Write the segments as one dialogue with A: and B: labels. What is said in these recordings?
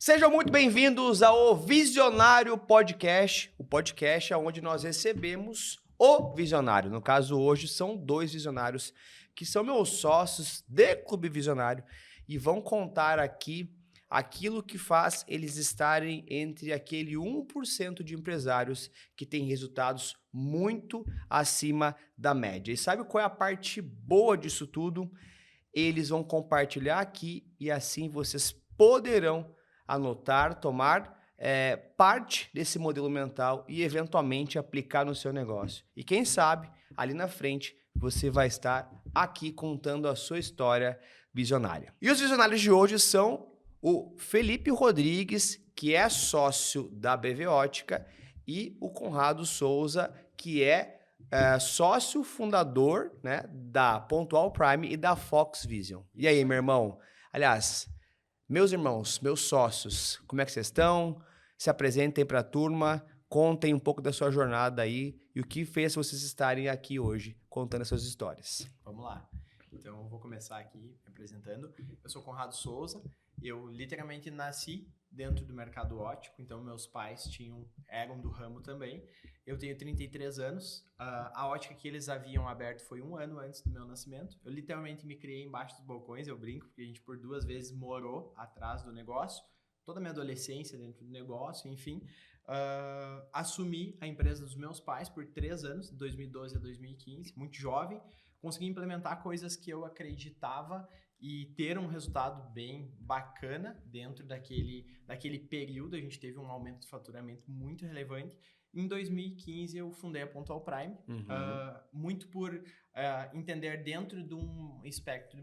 A: Sejam muito bem-vindos ao Visionário Podcast, o podcast onde nós recebemos o visionário. No caso, hoje são dois visionários que são meus sócios de Clube Visionário e vão contar aqui aquilo que faz eles estarem entre aquele 1% de empresários que têm resultados muito acima da média. E sabe qual é a parte boa disso tudo? Eles vão compartilhar aqui e assim vocês poderão anotar, tomar parte desse modelo mental e eventualmente aplicar no seu negócio. E quem sabe, ali na frente, você vai estar aqui contando a sua história visionária. E os visionários de hoje são o Felipe Rodrigues, que é sócio da BV Ótica, e o Conrado Souza, que é sócio fundador, né, da Pontual Prime e da Fox Vision. E aí, meu irmão? Aliás, meus irmãos, meus sócios, como é que vocês estão? Se apresentem para a turma, contem um pouco da sua jornada aí e o que fez vocês estarem aqui hoje contando as suas histórias.
B: Vamos lá. Então, eu vou começar aqui me apresentando. Eu sou Conrado Souza. Eu literalmente nasci dentro do mercado óptico, então meus pais eram do ramo também. Eu tenho 33 anos. A ótica que eles haviam aberto foi 1 ano antes do meu nascimento. Eu literalmente me criei embaixo dos balcões, eu brinco, porque a gente por 2 vezes morou atrás do negócio. Toda a minha adolescência dentro do negócio, enfim. Assumi a empresa dos meus pais por 3 anos, de 2012 a 2015, muito jovem. Consegui implementar coisas que eu acreditava e ter um resultado bem bacana dentro daquele período. A gente teve um aumento de faturamento muito relevante. Em 2015, eu fundei a Pontual Prime, muito por entender dentro de um espectro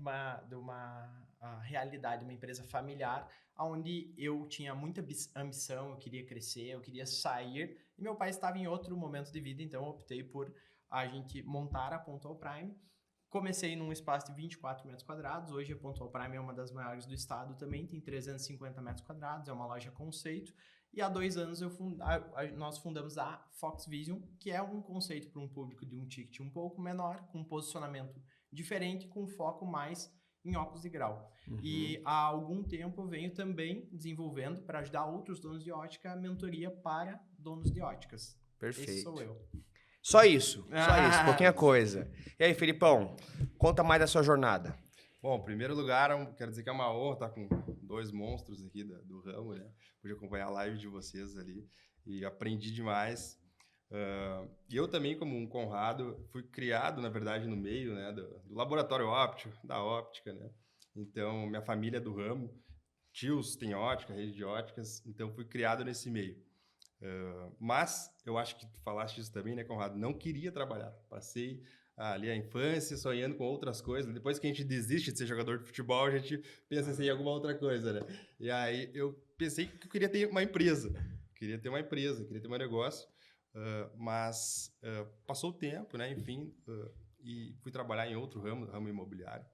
B: de uma realidade, uma empresa familiar, onde eu tinha muita ambição, eu queria crescer, eu queria sair, e meu pai estava em outro momento de vida, então eu optei por a gente montar a Pontual Prime. Comecei num espaço de 24 metros quadrados, hoje a Pontual Prime é uma das maiores do estado também, tem 350 metros quadrados, é uma loja conceito, e há 2 anos nós fundamos a Fox Vision, que é um conceito para um público de um ticket um pouco menor, com um posicionamento diferente, com foco mais em óculos de grau. E há algum tempo eu venho também desenvolvendo, para ajudar outros donos de ótica, a mentoria para donos de óticas.
A: Perfeito.
B: Esse sou eu.
A: Só isso, pouquinha coisa. E aí, Felipão, conta mais da sua jornada.
C: Bom, em primeiro lugar, quero dizer que é uma honra estar com 2 monstros aqui do ramo, né? Pude acompanhar a live de vocês ali e aprendi demais. E eu também, como um Conrado, fui criado, na verdade, no meio, né, do laboratório óptico, da óptica, né? Então, minha família é do ramo, tios têm ótica, rede de óticas, então fui criado nesse meio. Mas eu acho que tu falaste isso também, né, Conrado? Não queria trabalhar. Passei ali a infância sonhando com outras coisas. Depois que a gente desiste de ser jogador de futebol, a gente pensa assim, em alguma outra coisa, né? E aí eu pensei que eu queria ter uma empresa. Queria ter um negócio. Mas passou o tempo, né? Enfim, e fui trabalhar em outro ramo imobiliário.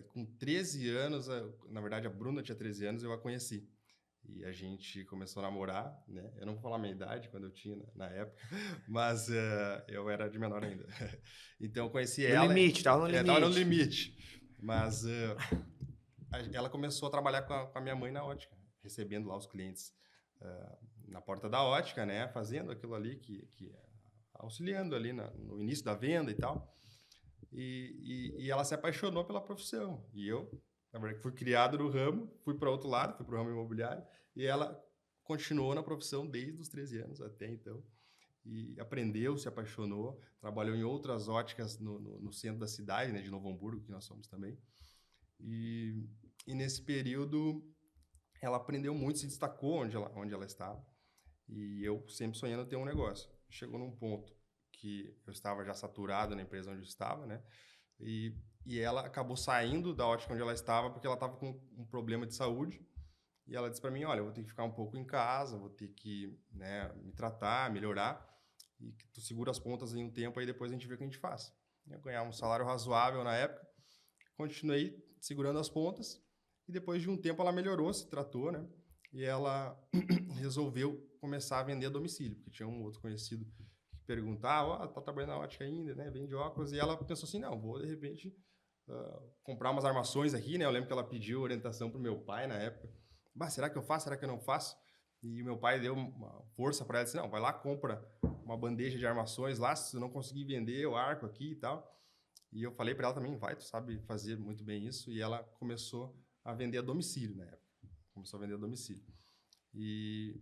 C: Com 13 anos, na verdade a Bruna tinha 13 anos, eu a conheci. E a gente começou a namorar, né? Eu não vou falar a minha idade, quando eu tinha na época, mas eu era de menor ainda. Então, eu conheci ela...
A: No limite, tava no limite.
C: Tava no limite. Mas ela começou a trabalhar com a minha mãe na ótica, recebendo lá os clientes na porta da ótica, né? Fazendo aquilo ali, auxiliando ali no início da venda e tal. E ela se apaixonou pela profissão. E eu... Na verdade, fui criado no ramo, fui para outro lado, fui para o ramo imobiliário, e ela continuou na profissão desde os 13 anos até então. E aprendeu, se apaixonou, trabalhou em outras óticas no centro da cidade, né, de Novo Hamburgo, que nós somos também. E nesse período, ela aprendeu muito, se destacou onde ela estava. E eu sempre sonhando ter um negócio. Chegou num ponto que eu estava já saturado na empresa onde eu estava, né? E ela acabou saindo da ótica onde ela estava porque ela estava com um problema de saúde. E ela disse para mim, olha, eu vou ter que ficar um pouco em casa, vou ter que, né, me tratar, melhorar. E que tu segura as pontas em um tempo, aí depois a gente vê o que a gente faz. Eu ganhava um salário razoável na época. Continuei segurando as pontas. E depois de um tempo ela melhorou, se tratou, né? E ela resolveu começar a vender a domicílio. Porque tinha um outro conhecido que perguntava, tá trabalhando na ótica ainda, né? Vende óculos. E ela pensou assim, não, vou de repente... comprar umas armações aqui, né? Eu lembro que ela pediu orientação pro meu pai na época. bah, será que eu faço, será que eu não faço? E o meu pai deu uma força para ela, disse, não, vai lá, compra uma bandeja de armações lá, se tu não conseguir vender, eu arco aqui e tal. E eu falei para ela também, vai, tu sabe fazer muito bem isso. E ela começou a vender a domicílio na época. Começou a vender a domicílio. E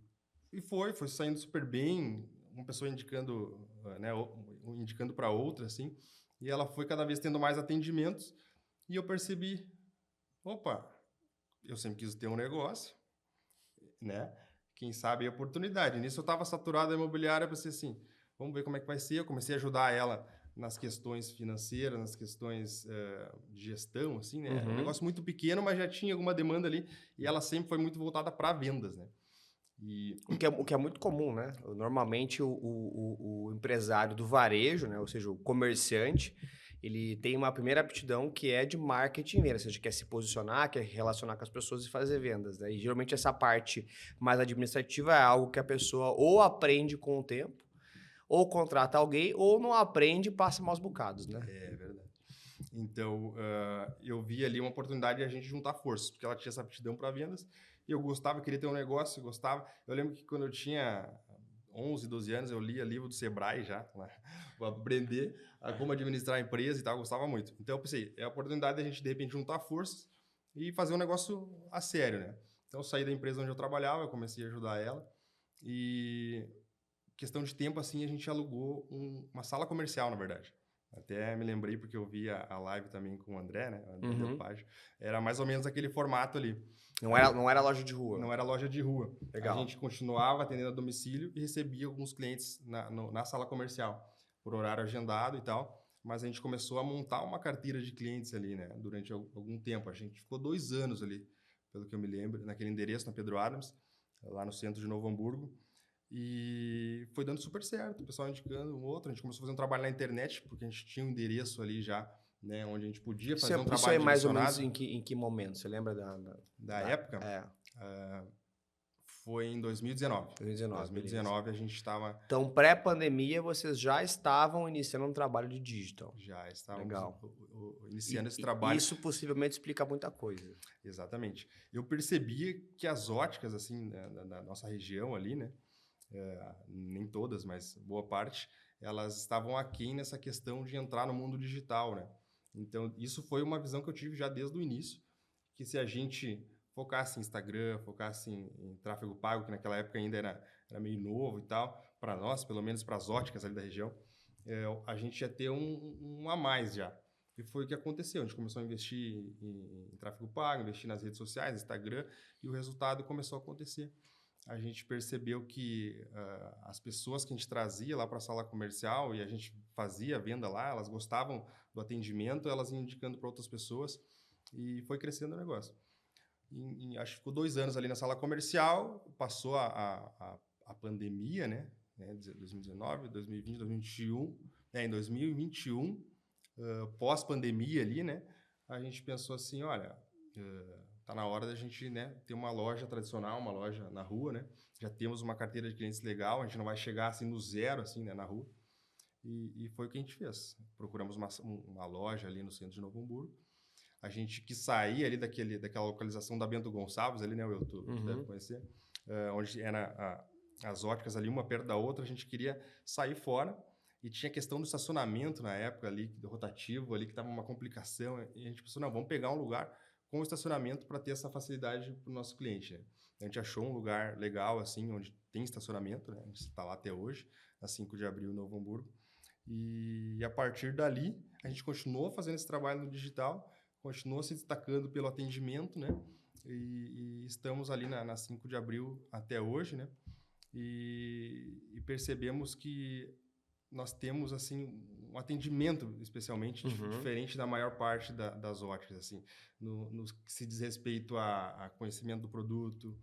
C: foi saindo super bem, uma pessoa indicando, né, indicando para outra, assim. E ela foi cada vez tendo mais atendimentos. E eu percebi, opa, eu sempre quis ter um negócio, né? Quem sabe a oportunidade. Nisso eu estava saturado da imobiliária, eu pensei assim, vamos ver como é que vai ser. Eu comecei a ajudar ela nas questões financeiras, nas questões de gestão, assim, né? Um negócio muito pequeno, mas já tinha alguma demanda ali. E ela sempre foi muito voltada para vendas, né? E...
A: O que é muito comum, né? Normalmente o empresário do varejo, né? Ou seja, o comerciante, ele tem uma primeira aptidão que é de marketing, né? Ou seja, quer se posicionar, quer relacionar com as pessoas e fazer vendas, né? E geralmente essa parte mais administrativa é algo que a pessoa ou aprende com o tempo, ou contrata alguém, ou não aprende e passa maus bocados, né?
C: É verdade. Então, eu vi ali uma oportunidade de a gente juntar forças, porque ela tinha essa aptidão para vendas, e eu gostava, queria ter um negócio, gostava. Eu lembro que quando eu tinha 11, 12 anos, eu lia livro do Sebrae já, né? Para aprender a como administrar a empresa e tal, eu gostava muito. Então, eu pensei, é a oportunidade de a gente, de repente, juntar forças e fazer um negócio a sério, né? Então, eu saí da empresa onde eu trabalhava, eu comecei a ajudar ela, e questão de tempo, assim, a gente alugou uma sala comercial, na verdade. Até me lembrei porque eu vi a live também com o André, né? O André Del Page. Era mais ou menos aquele formato ali.
A: Não era loja de rua.
C: Não era loja de rua.
A: Legal.
C: A gente continuava atendendo a domicílio e recebia alguns clientes na sala comercial, por horário agendado e tal. Mas a gente começou a montar uma carteira de clientes ali, né? Durante algum tempo. A gente ficou 2 anos ali, pelo que eu me lembro, naquele endereço, na Pedro Adams, lá no centro de Novo Hamburgo. E foi dando super certo, o pessoal indicando um outro. A gente começou a fazer um trabalho na internet, porque a gente tinha um endereço ali já, né, onde a gente podia fazer um trabalho
A: Isso aí mais ou menos
C: direcionado.
A: em que momento? Você lembra
C: Da época?
A: É,
C: Foi em 2019.
A: 2019,
C: 2019 a gente estava...
A: Então, pré-pandemia, vocês já estavam iniciando um trabalho de digital.
C: Já estávamos
A: Legal.
C: iniciando esse trabalho.
A: Isso possivelmente explica muita coisa.
C: Exatamente. Eu percebia que as óticas, assim, da nossa região ali, né, nem todas, mas boa parte, elas estavam aquém nessa questão de entrar no mundo digital, né? Então, isso foi uma visão que eu tive já desde o início, que se a gente focasse em Instagram, focasse em tráfego pago, que naquela época ainda era meio novo e tal, para nós, pelo menos para as óticas ali da região, a gente ia ter um a mais já. E foi o que aconteceu. A gente começou a investir em tráfego pago, investir nas redes sociais, Instagram, e o resultado começou a acontecer. A gente percebeu que as pessoas que a gente trazia lá para a sala comercial e a gente fazia a venda lá, elas gostavam do atendimento, elas iam indicando para outras pessoas e foi crescendo o negócio. Acho que ficou 2 anos ali na sala comercial, passou a pandemia, né? 2019, 2020, 2021. Em 2021, pós-pandemia ali, né? A gente pensou assim, olha... Tá na hora da gente, né, ter uma loja tradicional, uma loja na rua, né? Já temos uma carteira de clientes legal, a gente não vai chegar assim no zero, assim, né, na rua. E foi o que a gente fez. Procuramos uma loja ali no centro de Novo Hamburgo. A gente quis sair ali daquela localização da Bento Gonçalves, ali, né, tu deve conhecer, onde era as óticas ali, uma perto da outra. A gente queria sair fora. E tinha questão do estacionamento na época ali, do rotativo ali, que estava uma complicação. E a gente pensou, não, vamos pegar um lugar com estacionamento para ter essa facilidade para o nosso cliente, né? A gente achou um lugar legal, assim, onde tem estacionamento, né? A gente está lá até hoje, na 5 de abril, em Novo Hamburgo. E a partir dali, a gente continuou fazendo esse trabalho no digital, continuou se destacando pelo atendimento, né? E estamos ali na 5 de abril até hoje, né? E percebemos que nós temos, assim, um atendimento especialmente diferente da maior parte das óticas, assim, no que se diz respeito a conhecimento do produto,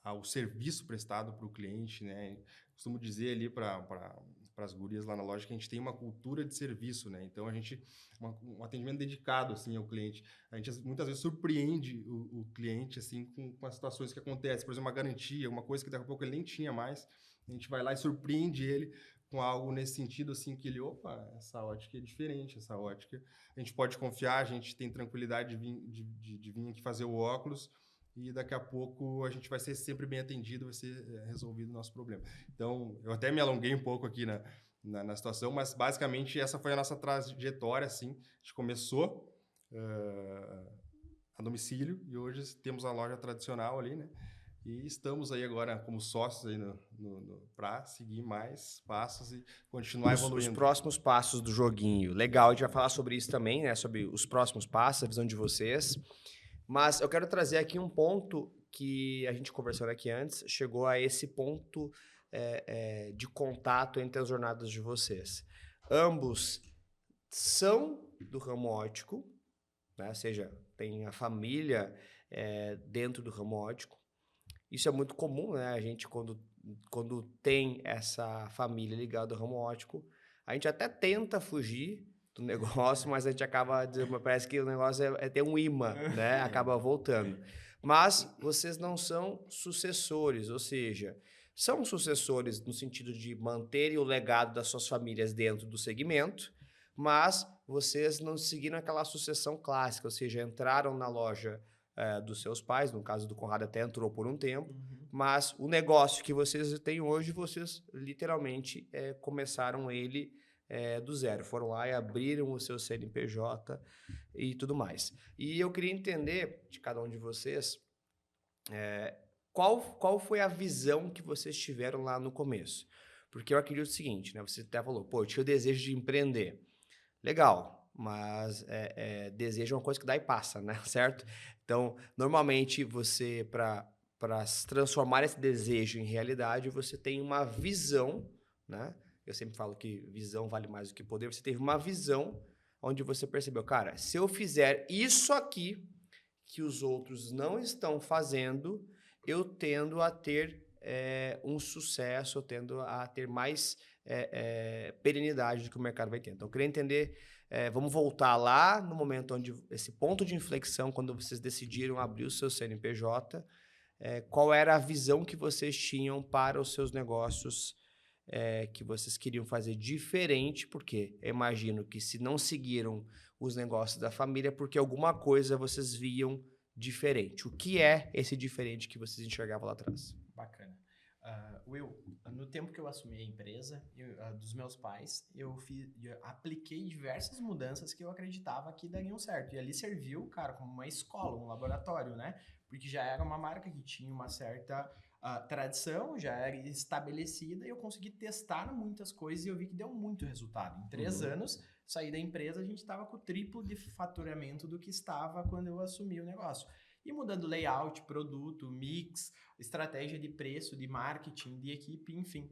C: ao serviço prestado para o cliente, né? Costumo dizer ali para as gurias lá na loja que a gente tem uma cultura de serviço, né? Então, a gente... Um atendimento dedicado, assim, ao cliente. A gente, muitas vezes, surpreende o cliente, assim, com as situações que acontecem. Por exemplo, uma garantia, uma coisa que daqui a pouco ele nem tinha mais. A gente vai lá e surpreende ele com algo nesse sentido, assim, que ele... Opa, essa ótica é diferente, essa ótica... A gente pode confiar, a gente tem tranquilidade de vir em que fazer o óculos e daqui a pouco a gente vai ser sempre bem atendido, vai ser resolvido o nosso problema. Então, eu até me alonguei um pouco aqui na situação, mas basicamente essa foi a nossa trajetória, assim. A gente começou a domicílio e hoje temos a loja tradicional ali, né? E estamos aí agora como sócios aí para seguir mais passos e continuar evoluindo.
A: Os próximos passos do joguinho. Legal, a gente vai falar sobre isso também, né? Sobre os próximos passos, a visão de vocês. Mas eu quero trazer aqui um ponto que a gente conversando aqui antes, chegou a esse ponto de contato entre as jornadas de vocês. Ambos são do ramo óptico, né? Ou seja, tem a família dentro do ramo óptico. Isso é muito comum, né? A gente, quando tem essa família ligada ao ramo óptico, a gente até tenta fugir do negócio, mas a gente acaba dizendo, parece que o negócio é ter um imã, né? Acaba voltando. Mas vocês não são sucessores, ou seja, são sucessores no sentido de manterem o legado das suas famílias dentro do segmento, mas vocês não seguiram aquela sucessão clássica, ou seja, entraram na loja dos seus pais, no caso do Conrado até entrou por um tempo, mas o negócio que vocês têm hoje, vocês literalmente começaram ele do zero. Foram lá e abriram o seu CNPJ e tudo mais. E eu queria entender de cada um de vocês qual foi a visão que vocês tiveram lá no começo. Porque eu acredito o seguinte, né? Você até falou, pô, eu tinha o desejo de empreender. Legal, mas desejo é uma coisa que dá e passa, né? Certo? Então, normalmente você, para transformar esse desejo em realidade, você tem uma visão, né? Eu sempre falo que visão vale mais do que poder. Você teve uma visão onde você percebeu, cara, se eu fizer isso aqui que os outros não estão fazendo, eu tendo a ter um sucesso, eu tendo a ter mais perenidade do que o mercado vai ter. Então, eu queria entender, vamos voltar lá no momento onde, esse ponto de inflexão, quando vocês decidiram abrir o seu CNPJ, qual era a visão que vocês tinham para os seus negócios que vocês queriam fazer diferente, porque eu imagino que se não seguiram os negócios da família, porque alguma coisa vocês viam diferente. O que é esse diferente que vocês enxergavam lá atrás?
B: Bacana. Will, no tempo que eu assumi a empresa dos meus pais, eu apliquei diversas mudanças que eu acreditava que dariam certo. E ali serviu, cara, como uma escola, um laboratório, né? Porque já era uma marca que tinha uma certa tradição, já era estabelecida e eu consegui testar muitas coisas e eu vi que deu muito resultado. Em 3 anos, saí da empresa, a gente estava com o triplo de faturamento do que estava quando eu assumi o negócio. E mudando layout, produto, mix, estratégia de preço, de marketing, de equipe, enfim.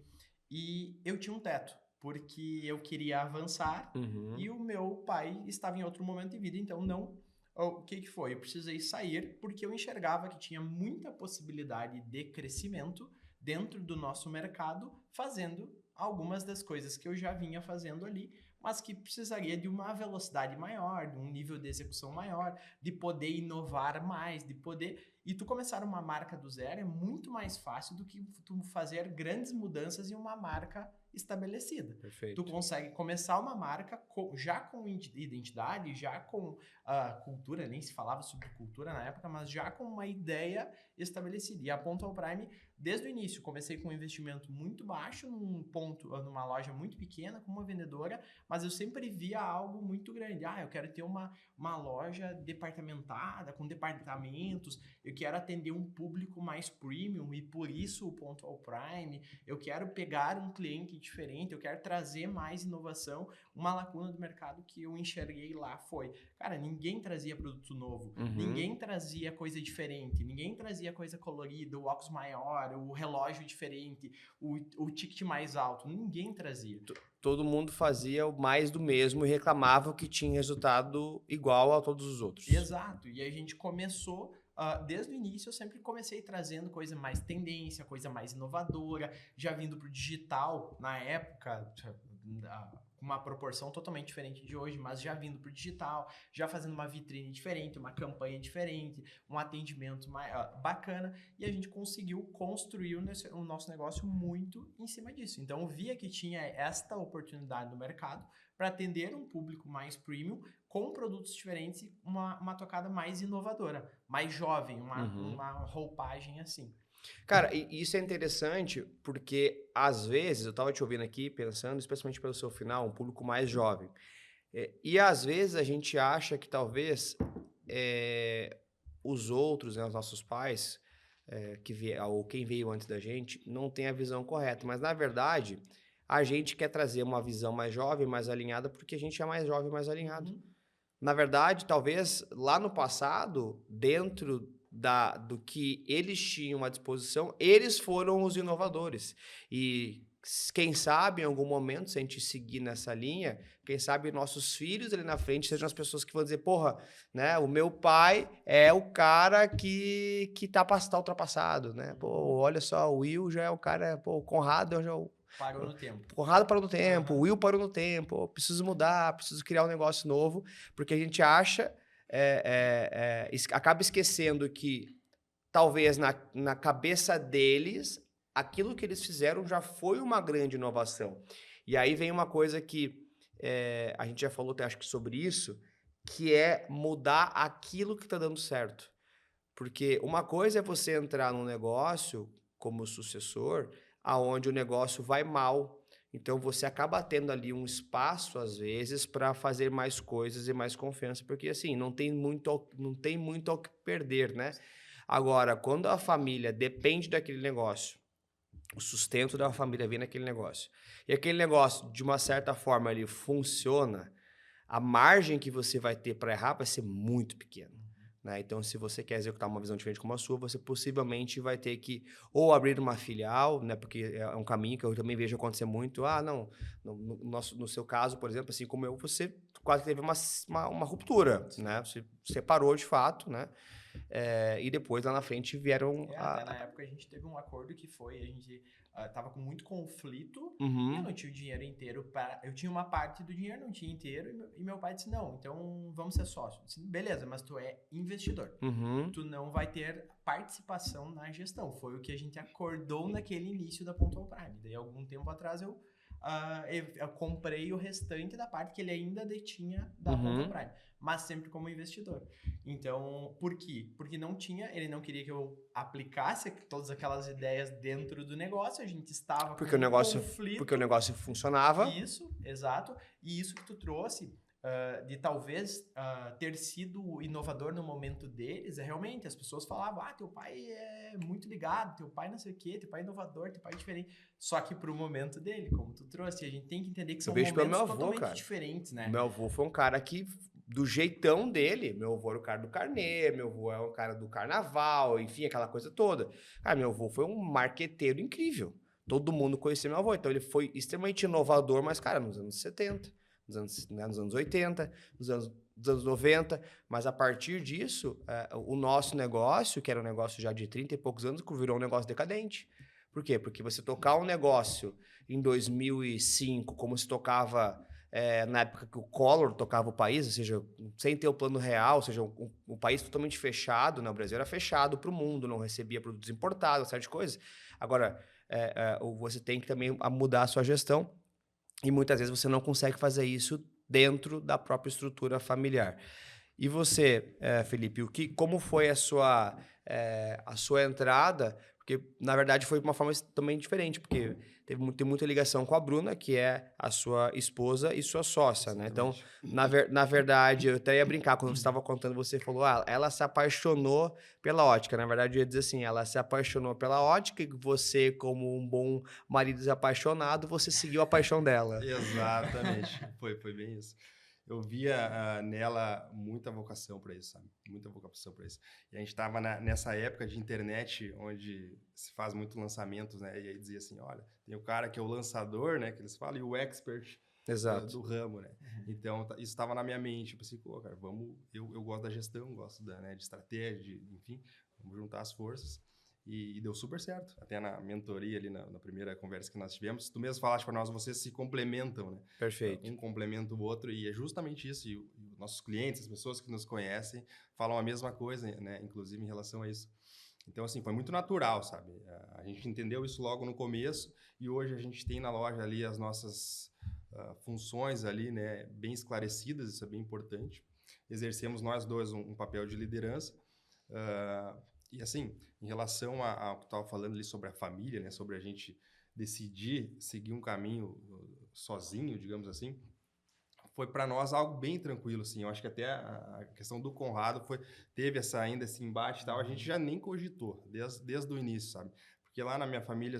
B: E eu tinha um teto, porque eu queria avançar e o meu pai estava em outro momento de vida, então não... O que foi? Eu precisei sair porque eu enxergava que tinha muita possibilidade de crescimento dentro do nosso mercado, fazendo algumas das coisas que eu já vinha fazendo ali, mas que precisaria de uma velocidade maior, de um nível de execução maior, de poder inovar mais, de poder... E tu começar uma marca do zero é muito mais fácil do que tu fazer grandes mudanças em uma marca estabelecida.
A: Perfeito.
B: Tu consegue começar uma marca já com identidade, já com cultura, nem se falava sobre cultura na época, mas já com uma ideia estabelecida. E a Ponto Prime, desde o início, comecei com um investimento muito baixo, numa loja muito pequena, com uma vendedora, mas eu sempre via algo muito grande. Eu quero ter uma loja departamentada, com departamentos, eu quero atender um público mais premium e por isso o Ponto Prime, eu quero pegar um cliente diferente, eu quero trazer mais inovação. Uma lacuna do mercado que eu enxerguei lá foi, cara, ninguém trazia produto novo, ninguém trazia coisa diferente, ninguém trazia coisa colorida, o óculos maior, o relógio diferente, o ticket mais alto, ninguém trazia.
A: Todo mundo fazia mais do mesmo e reclamava que tinha resultado igual a todos os outros.
B: Exato, e a gente começou... desde o início eu sempre comecei trazendo coisa mais tendência, coisa mais inovadora, já vindo pro digital, na época, com uma proporção totalmente diferente de hoje, mas já vindo pro digital, já fazendo uma vitrine diferente, uma campanha diferente, um atendimento mais bacana, e a gente conseguiu construir o nosso negócio muito em cima disso. Então, eu via que tinha esta oportunidade no mercado para atender um público mais premium, com produtos diferentes e uma tocada mais inovadora, mais jovem, uma roupagem assim.
A: Cara, e isso é interessante porque, às vezes, eu tava te ouvindo aqui pensando, especialmente pelo seu final, um público mais jovem. E às vezes a gente acha que talvez os outros, né, os nossos pais, ou quem veio antes da gente, não tem a visão correta. Mas, na verdade, a gente quer trazer uma visão mais jovem, mais alinhada, porque a gente é mais jovem, mais alinhado. Na verdade, talvez lá no passado, dentro do que eles tinham à disposição, eles foram os inovadores. E quem sabe, em algum momento, se a gente seguir nessa linha, quem sabe nossos filhos ali na frente sejam as pessoas que vão dizer, porra, né, o meu pai é o cara que tá ultrapassado, né? Pô, olha só, o Will já é o cara, pô, o Conrado já é o
B: Parou no tempo.
A: Conrado parou no tempo, o Will parou no tempo, preciso mudar, preciso criar um negócio novo, porque a gente acha, acaba esquecendo que talvez na cabeça deles, aquilo que eles fizeram já foi uma grande inovação. E aí vem uma coisa que a gente já falou, acho que sobre isso, que é mudar aquilo que está dando certo. Porque uma coisa é você entrar num negócio como sucessor, aonde o negócio vai mal. Então você acaba tendo ali um espaço, às vezes, para fazer mais coisas e mais confiança, porque assim, não tem muito ao que perder, né? Agora, quando a família depende daquele negócio, o sustento da família vem naquele negócio, e aquele negócio, de uma certa forma, ele funciona, a margem que você vai ter para errar vai ser muito pequena. Né? Então, se você quer executar uma visão diferente como a sua, você possivelmente vai ter que ou abrir uma filial, né? Porque é um caminho que eu também vejo acontecer muito. Não, no seu caso, por exemplo, assim como eu, você quase teve uma ruptura, né? Você separou de fato, né? E depois, lá na frente, vieram...
B: Até na época a gente teve um acordo que foi, a gente tava com muito conflito e eu não tinha o dinheiro inteiro eu tinha uma parte do dinheiro, não tinha inteiro, e meu pai disse, não, então vamos ser sócio. Eu disse, beleza, mas tu é investidor. Tu não vai ter participação na gestão. Foi o que a gente acordou naquele início da Pontual Prime. Daí, algum tempo atrás, eu comprei o restante da parte que ele ainda detinha da Pontual Prime, mas sempre como investidor. Então, por quê? Porque ele não queria que eu aplicasse todas aquelas ideias dentro do negócio, a gente estava
A: com um conflito. Porque o negócio funcionava.
B: Isso, exato. E isso que tu trouxe, de talvez ter sido inovador no momento deles, realmente, as pessoas falavam, teu pai é muito ligado, teu pai não sei o quê, teu pai é inovador, teu pai é diferente. Só que pro momento dele, como tu trouxe, a gente tem que entender que são momentos totalmente diferentes, né?
A: Meu avô foi um cara que, do jeitão dele, meu avô era o cara do carnê, meu avô é o cara do carnaval, enfim, aquela coisa toda. Cara, meu avô foi um marqueteiro incrível. Todo mundo conhecia meu avô, então ele foi extremamente inovador, mas, cara, nos anos 70, nos anos 80, nos anos 90, mas a partir disso, o nosso negócio, que era um negócio já de 30 e poucos anos, virou um negócio decadente. Por quê? Porque você tocar um negócio em 2005, como se tocava na época que o Collor tocava o país, ou seja, sem ter o plano real, ou seja, um país totalmente fechado, né? O Brasil era fechado para o mundo, não recebia produtos importados, uma série de coisas. Agora, você tem que também mudar a sua gestão, e muitas vezes você não consegue fazer isso dentro da própria estrutura familiar. E você, Felipe, como foi a sua entrada? Porque, na verdade, foi de uma forma também diferente, porque tem muita ligação com a Bruna, que é a sua esposa e sua sócia, né? Então, na verdade, eu até ia brincar, quando você estava contando, você falou, ela se apaixonou pela ótica. Na verdade, eu ia dizer assim, ela se apaixonou pela ótica e você, como um bom marido desapaixonado, você seguiu a paixão dela.
C: Exatamente, foi bem isso. Eu via nela muita vocação para isso, sabe? Muita vocação para isso. E a gente estava nessa época de internet, onde se faz muito lançamentos, né? E aí dizia assim, olha, tem o cara que é o lançador, né? Que eles falam, e o expert do ramo, né? Então, isso estava na minha mente. Eu pensei, pô, cara, eu gosto da gestão, gosto de estratégia, enfim, vamos juntar as forças. E deu super certo. Até na mentoria ali, na primeira conversa que nós tivemos, tu mesmo falaste para nós, vocês se complementam, né?
A: Perfeito.
C: Um complementa o outro e é justamente isso. E os nossos clientes, as pessoas que nos conhecem, falam a mesma coisa, né? Inclusive em relação a isso. Então, assim, foi muito natural, sabe? A gente entendeu isso logo no começo e hoje a gente tem na loja ali as nossas funções ali, né? Bem esclarecidas, isso é bem importante. Exercemos nós dois um papel de liderança. E assim, em relação ao que eu estava falando ali sobre a família, né? Sobre a gente decidir seguir um caminho sozinho, digamos assim, foi para nós algo bem tranquilo, assim. Eu acho que até a questão do Conrado teve ainda esse embate e tal, a gente já nem cogitou, desde o início, sabe? Porque lá na minha família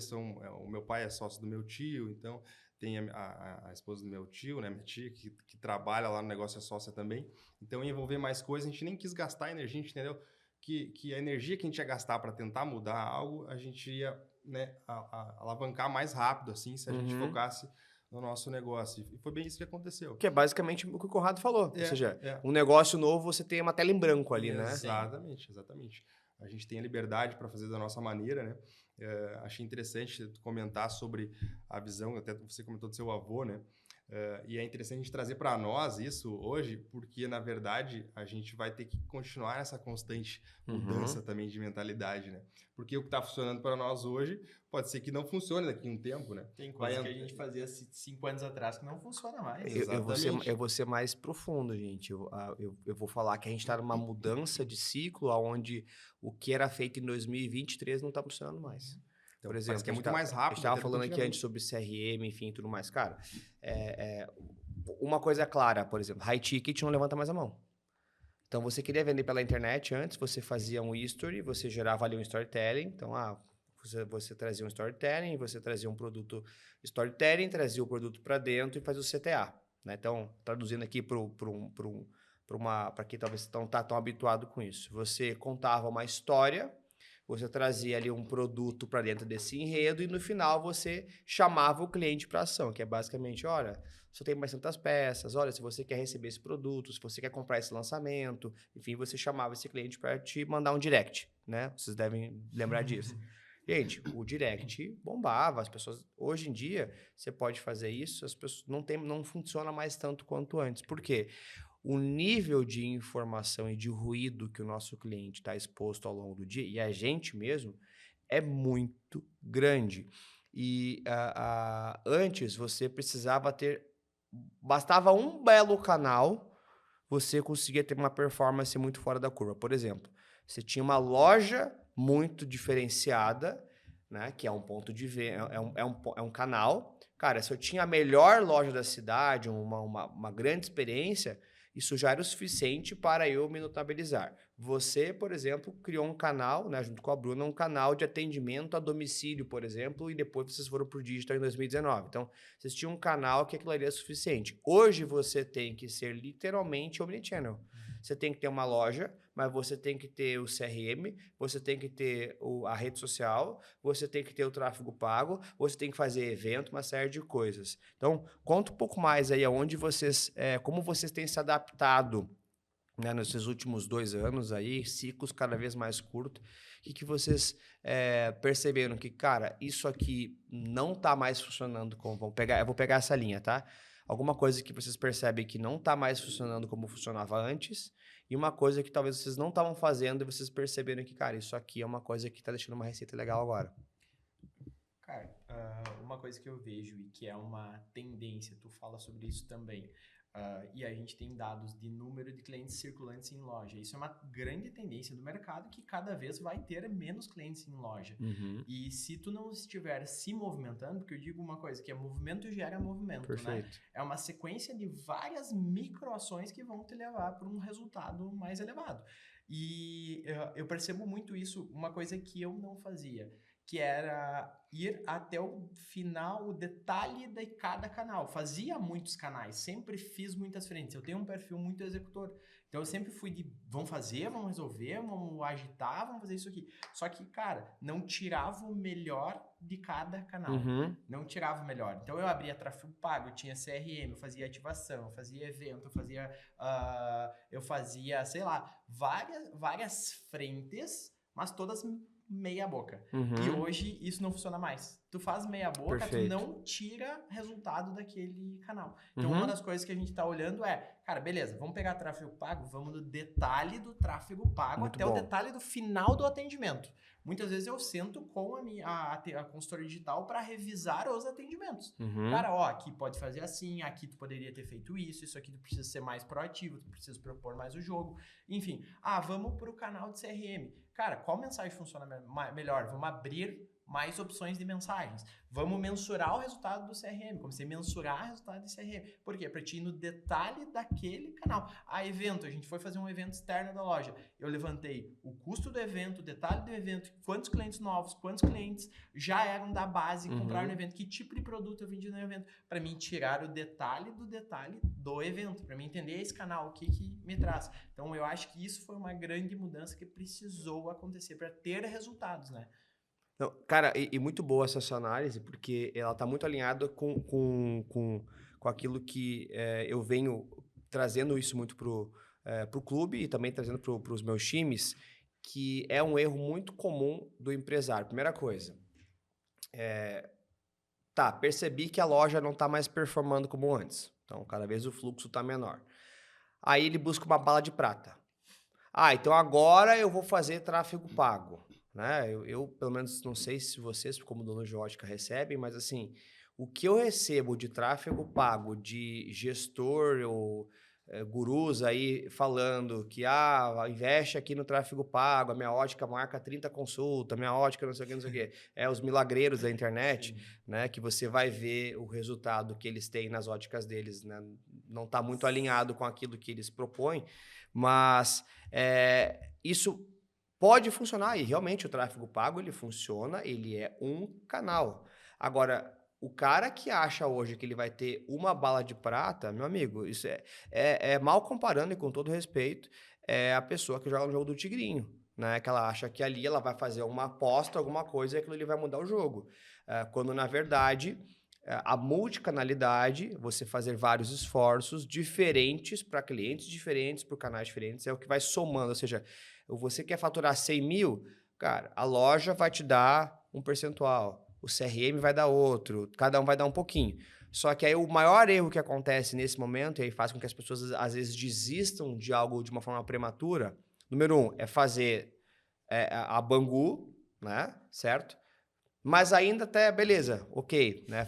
C: o meu pai é sócio do meu tio, então tem a esposa do meu tio, né, minha tia, que trabalha lá no negócio, é sócia também. Então, ia envolver mais coisas, a gente nem quis gastar energia, a gente entendeu que a energia que a gente ia gastar para tentar mudar algo, a gente ia, né, alavancar mais rápido, assim, se a gente focasse no nosso negócio. E foi bem isso que aconteceu.
A: Que é basicamente o que o Conrado falou. Ou seja,
C: é.
A: um negócio novo, você tem uma tela em branco ali, né?
C: Exatamente. A gente tem a liberdade para fazer da nossa maneira, né? Achei interessante comentar sobre a visão, até você comentou do seu avô, né? E é interessante a gente trazer para nós isso hoje, porque, na verdade, a gente vai ter que continuar nessa constante mudança também de mentalidade, né? Porque o que está funcionando para nós hoje pode ser que não funcione daqui a um tempo, né?
B: Tem coisa que a gente fazia 5 anos atrás que não funciona mais.
A: Eu vou ser mais profundo, gente. Eu vou falar que a gente está numa mudança de ciclo onde o que era feito em 2023 não está funcionando mais.
C: Então,
A: por exemplo,
C: que é muito mais rápido.
A: A gente estava falando aqui antes sobre CRM, enfim, e tudo mais. Cara, uma coisa é clara, por exemplo, high ticket não levanta mais a mão. Então, você queria vender pela internet antes, você fazia um history, você gerava ali um storytelling. Então, você trazia um storytelling, você trazia um produto storytelling, trazia o produto para dentro e fazia o CTA. Né? Então, traduzindo aqui para quem talvez não está tão habituado com isso. Você contava uma história, você trazia ali um produto para dentro desse enredo e no final você chamava o cliente para ação, que é basicamente, olha, só tem mais tantas peças, olha, se você quer receber esse produto, se você quer comprar esse lançamento, enfim, você chamava esse cliente para te mandar um direct, né? Vocês devem lembrar disso. Gente, o direct bombava, as pessoas... Hoje em dia, você pode fazer isso, as pessoas não funciona mais tanto quanto antes. Por quê? O nível de informação e de ruído que o nosso cliente está exposto ao longo do dia, e a gente mesmo, é muito grande. E antes você precisava bastava um belo canal, você conseguia ter uma performance muito fora da curva. Por exemplo, você tinha uma loja muito diferenciada, né, que é um ponto de venda, é um canal. Cara, se eu tinha a melhor loja da cidade, uma grande experiência, isso já era o suficiente para eu me notabilizar. Você, por exemplo, criou um canal, né, junto com a Bruna, um canal de atendimento a domicílio, por exemplo, e depois vocês foram para o digital em 2019. Então, vocês tinham um canal que aquilo ali é suficiente. Hoje você tem que ser literalmente omnichannel. Você tem que ter uma loja, mas você tem que ter o CRM, você tem que ter a rede social, você tem que ter o tráfego pago, você tem que fazer evento, uma série de coisas. Então, conta um pouco mais aí aonde como vocês têm se adaptado, né, nesses últimos 2 anos aí, ciclos cada vez mais curtos, que vocês perceberam que, cara, isso aqui não está mais funcionando como... Eu vou pegar essa linha, tá? Alguma coisa que vocês percebem que não está mais funcionando como funcionava antes, e uma coisa que talvez vocês não estavam fazendo e vocês perceberam que, cara, isso aqui é uma coisa que está deixando uma receita legal agora.
B: Cara, uma coisa que eu vejo e que é uma tendência, tu fala sobre isso também, e a gente tem dados de número de clientes circulantes em loja. Isso é uma grande tendência do mercado, que cada vez vai ter menos clientes em loja. E se tu não estiver se movimentando, porque eu digo uma coisa, que é movimento gera movimento,
A: Perfeito.
B: né? É uma sequência de várias microações que vão te levar para um resultado mais elevado. E eu percebo muito isso, uma coisa que eu não fazia, que era ir até o final, o detalhe de cada canal. Fazia muitos canais, sempre fiz muitas frentes. Eu tenho um perfil muito executor. Então, eu sempre fui de, vamos fazer, vamos resolver, vamos agitar, vamos fazer isso aqui. Só que, cara, não tirava o melhor de cada canal. Não tirava o melhor. Então, eu abria tráfego pago, eu tinha CRM, eu fazia ativação, eu fazia evento, eu fazia, sei lá, várias frentes, mas todas meia boca.
A: Uhum.
B: E hoje isso não funciona mais. Tu faz meia boca,
A: Perfeito.
B: tu não tira resultado daquele canal. Então,
A: Uhum.
B: uma das coisas que a gente tá olhando é, cara, beleza, vamos pegar tráfego pago, vamos no detalhe do tráfego pago
A: Muito
B: até
A: bom.
B: o detalhe do final do atendimento. Muitas vezes eu sento com a consultora digital para revisar os atendimentos.
A: Uhum.
B: Cara, ó, aqui pode fazer assim, aqui tu poderia ter feito isso aqui tu precisa ser mais proativo, tu precisa propor mais o jogo. Enfim, vamos pro canal de CRM. Cara, qual mensagem funciona melhor? Vamos abrir mais opções de mensagens. Vamos mensurar o resultado do CRM. Comecei a mensurar o resultado do CRM. Por quê? Para te ir no detalhe daquele canal. Evento. A gente foi fazer um evento externo da loja. Eu levantei o custo do evento, o detalhe do evento, quantos clientes novos, quantos clientes já eram da base e compraram no evento, que tipo de produto eu vendi no evento, para mim tirar o detalhe do evento, para mim entender esse canal, o que me traz. Então, eu acho que isso foi uma grande mudança que precisou acontecer para ter resultados, né?
A: Não, cara, e muito boa essa sua análise, porque ela está muito alinhada com aquilo que eu venho trazendo isso muito pro clube e também trazendo para os meus times, que é um erro muito comum do empresário. Primeira coisa, percebi que a loja não está mais performando como antes. Então, cada vez o fluxo está menor. Aí ele busca uma bala de prata. Então agora eu vou fazer tráfego pago. Né? Eu, pelo menos, não sei se vocês, como dono de ótica, recebem, mas assim, o que eu recebo de tráfego pago de gestor ou gurus aí falando que investe aqui no tráfego pago, a minha ótica marca 30 consultas, minha ótica não sei o que. Os milagreiros da internet, né? Que você vai ver o resultado que eles têm nas óticas deles, né? Não está muito alinhado com aquilo que eles propõem, mas isso pode funcionar, e realmente o tráfego pago ele funciona, ele é um canal. Agora, o cara que acha hoje que ele vai ter uma bala de prata, meu amigo, isso é mal comparando, e com todo respeito, é a pessoa que joga no jogo do tigrinho, né? Que ela acha que ali ela vai fazer uma aposta, alguma coisa, e aquilo ali vai mudar o jogo. Quando, na verdade, a multicanalidade, você fazer vários esforços diferentes para clientes diferentes, para canais diferentes, é o que vai somando, ou seja, você quer faturar 100 mil, cara, a loja vai te dar um percentual, o CRM vai dar outro, cada um vai dar um pouquinho. Só que aí o maior erro que acontece nesse momento, e aí faz com que as pessoas às vezes desistam de algo de uma forma prematura, número 1, é fazer a Bangu, né, certo? Mas ainda até, beleza, ok, né,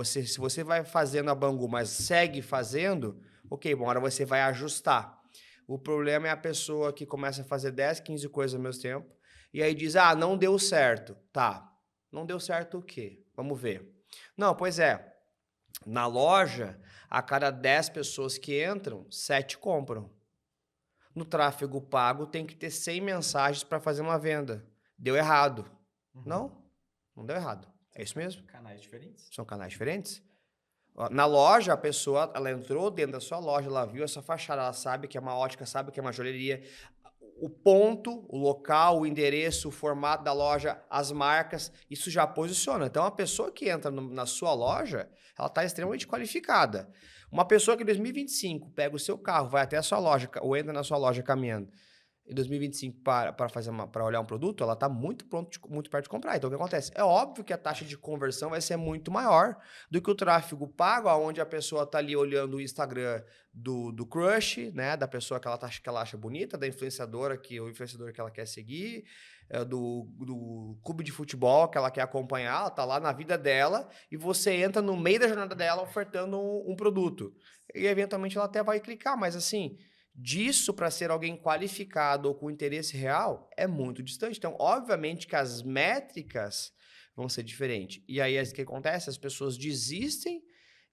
A: se você vai fazendo a Bangu, mas segue fazendo, ok, uma hora você vai ajustar. O problema é a pessoa que começa a fazer 10, 15 coisas ao mesmo tempo e aí diz, não deu certo. Tá, não deu certo o quê? Vamos ver. Não, pois é, na loja, a cada 10 pessoas que entram, 7 compram. No tráfego pago, tem que ter 100 mensagens para fazer uma venda. Deu errado. Não deu errado. É isso mesmo.
B: Canais diferentes.
A: São canais diferentes. Na loja, a pessoa, ela entrou dentro da sua loja, ela viu essa fachada, ela sabe que é uma ótica, sabe que é uma joalheria. O ponto, o local, o endereço, o formato da loja, as marcas, isso já posiciona. Então, a pessoa que entra na sua loja, ela está extremamente qualificada. Uma pessoa que em 2025 pega o seu carro, vai até a sua loja, ou entra na sua loja caminhando, em 2025 para olhar um produto, ela está muito perto de comprar. Então, o que acontece? É óbvio que a taxa de conversão vai ser muito maior do que o tráfego pago, onde a pessoa está ali olhando o Instagram do crush, né? Da pessoa que ela acha bonita, da influenciadora, o influenciador que ela quer seguir, do clube de futebol que ela quer acompanhar, ela está lá na vida dela e você entra no meio da jornada dela ofertando um produto. E, eventualmente, ela até vai clicar, mas assim... Disso para ser alguém qualificado ou com interesse real é muito distante. Então, obviamente que as métricas vão ser diferentes. E aí, o que acontece? As pessoas desistem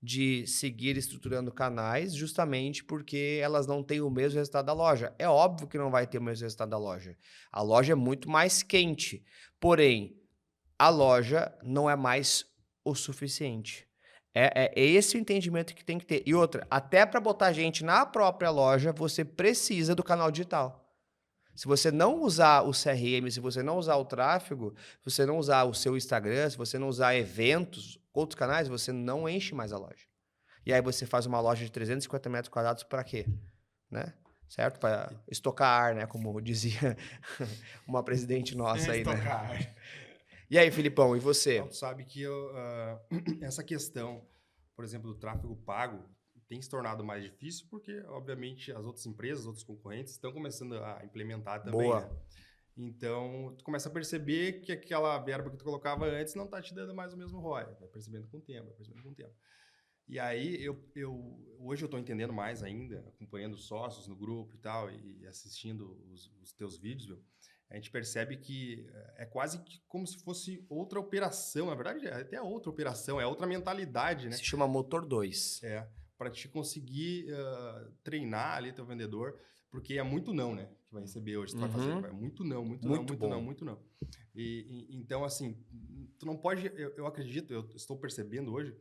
A: de seguir estruturando canais justamente porque elas não têm o mesmo resultado da loja. É óbvio que não vai ter o mesmo resultado da loja. A loja é muito mais quente. Porém, a loja não é mais o suficiente. É esse o entendimento que tem que ter. E outra, até para botar gente na própria loja, você precisa do canal digital. Se você não usar o CRM, se você não usar o tráfego, se você não usar o seu Instagram, se você não usar eventos, outros canais, você não enche mais a loja. E aí você faz uma loja de 350 metros quadrados para quê? Né? certo? Para estocar, né? Como dizia uma presidente nossa aí, né?
B: Estocar.
A: E aí, Filipão, e você?
C: Então, tu sabe que essa questão, por exemplo, do tráfego pago tem se tornado mais difícil porque, obviamente, as outras empresas, outros concorrentes estão começando a implementar também,
A: Boa.
C: né? Então, tu começa a perceber que aquela verba que tu colocava antes não tá te dando mais o mesmo ROI. Vai percebendo com o tempo, vai percebendo com o tempo. E aí, hoje eu estou entendendo mais ainda, acompanhando sócios no grupo e tal, e assistindo os teus vídeos, meu, a gente percebe que é quase que como se fosse outra operação. Na verdade, é até outra operação, é outra mentalidade, né?
A: Se chama Motor 2.
C: Para te conseguir treinar ali teu vendedor, porque é muito não, né? Que vai receber hoje, tu vai fazer, é muito não, muito não, muito não, muito não. Então, assim, tu não pode, eu acredito, eu estou percebendo hoje,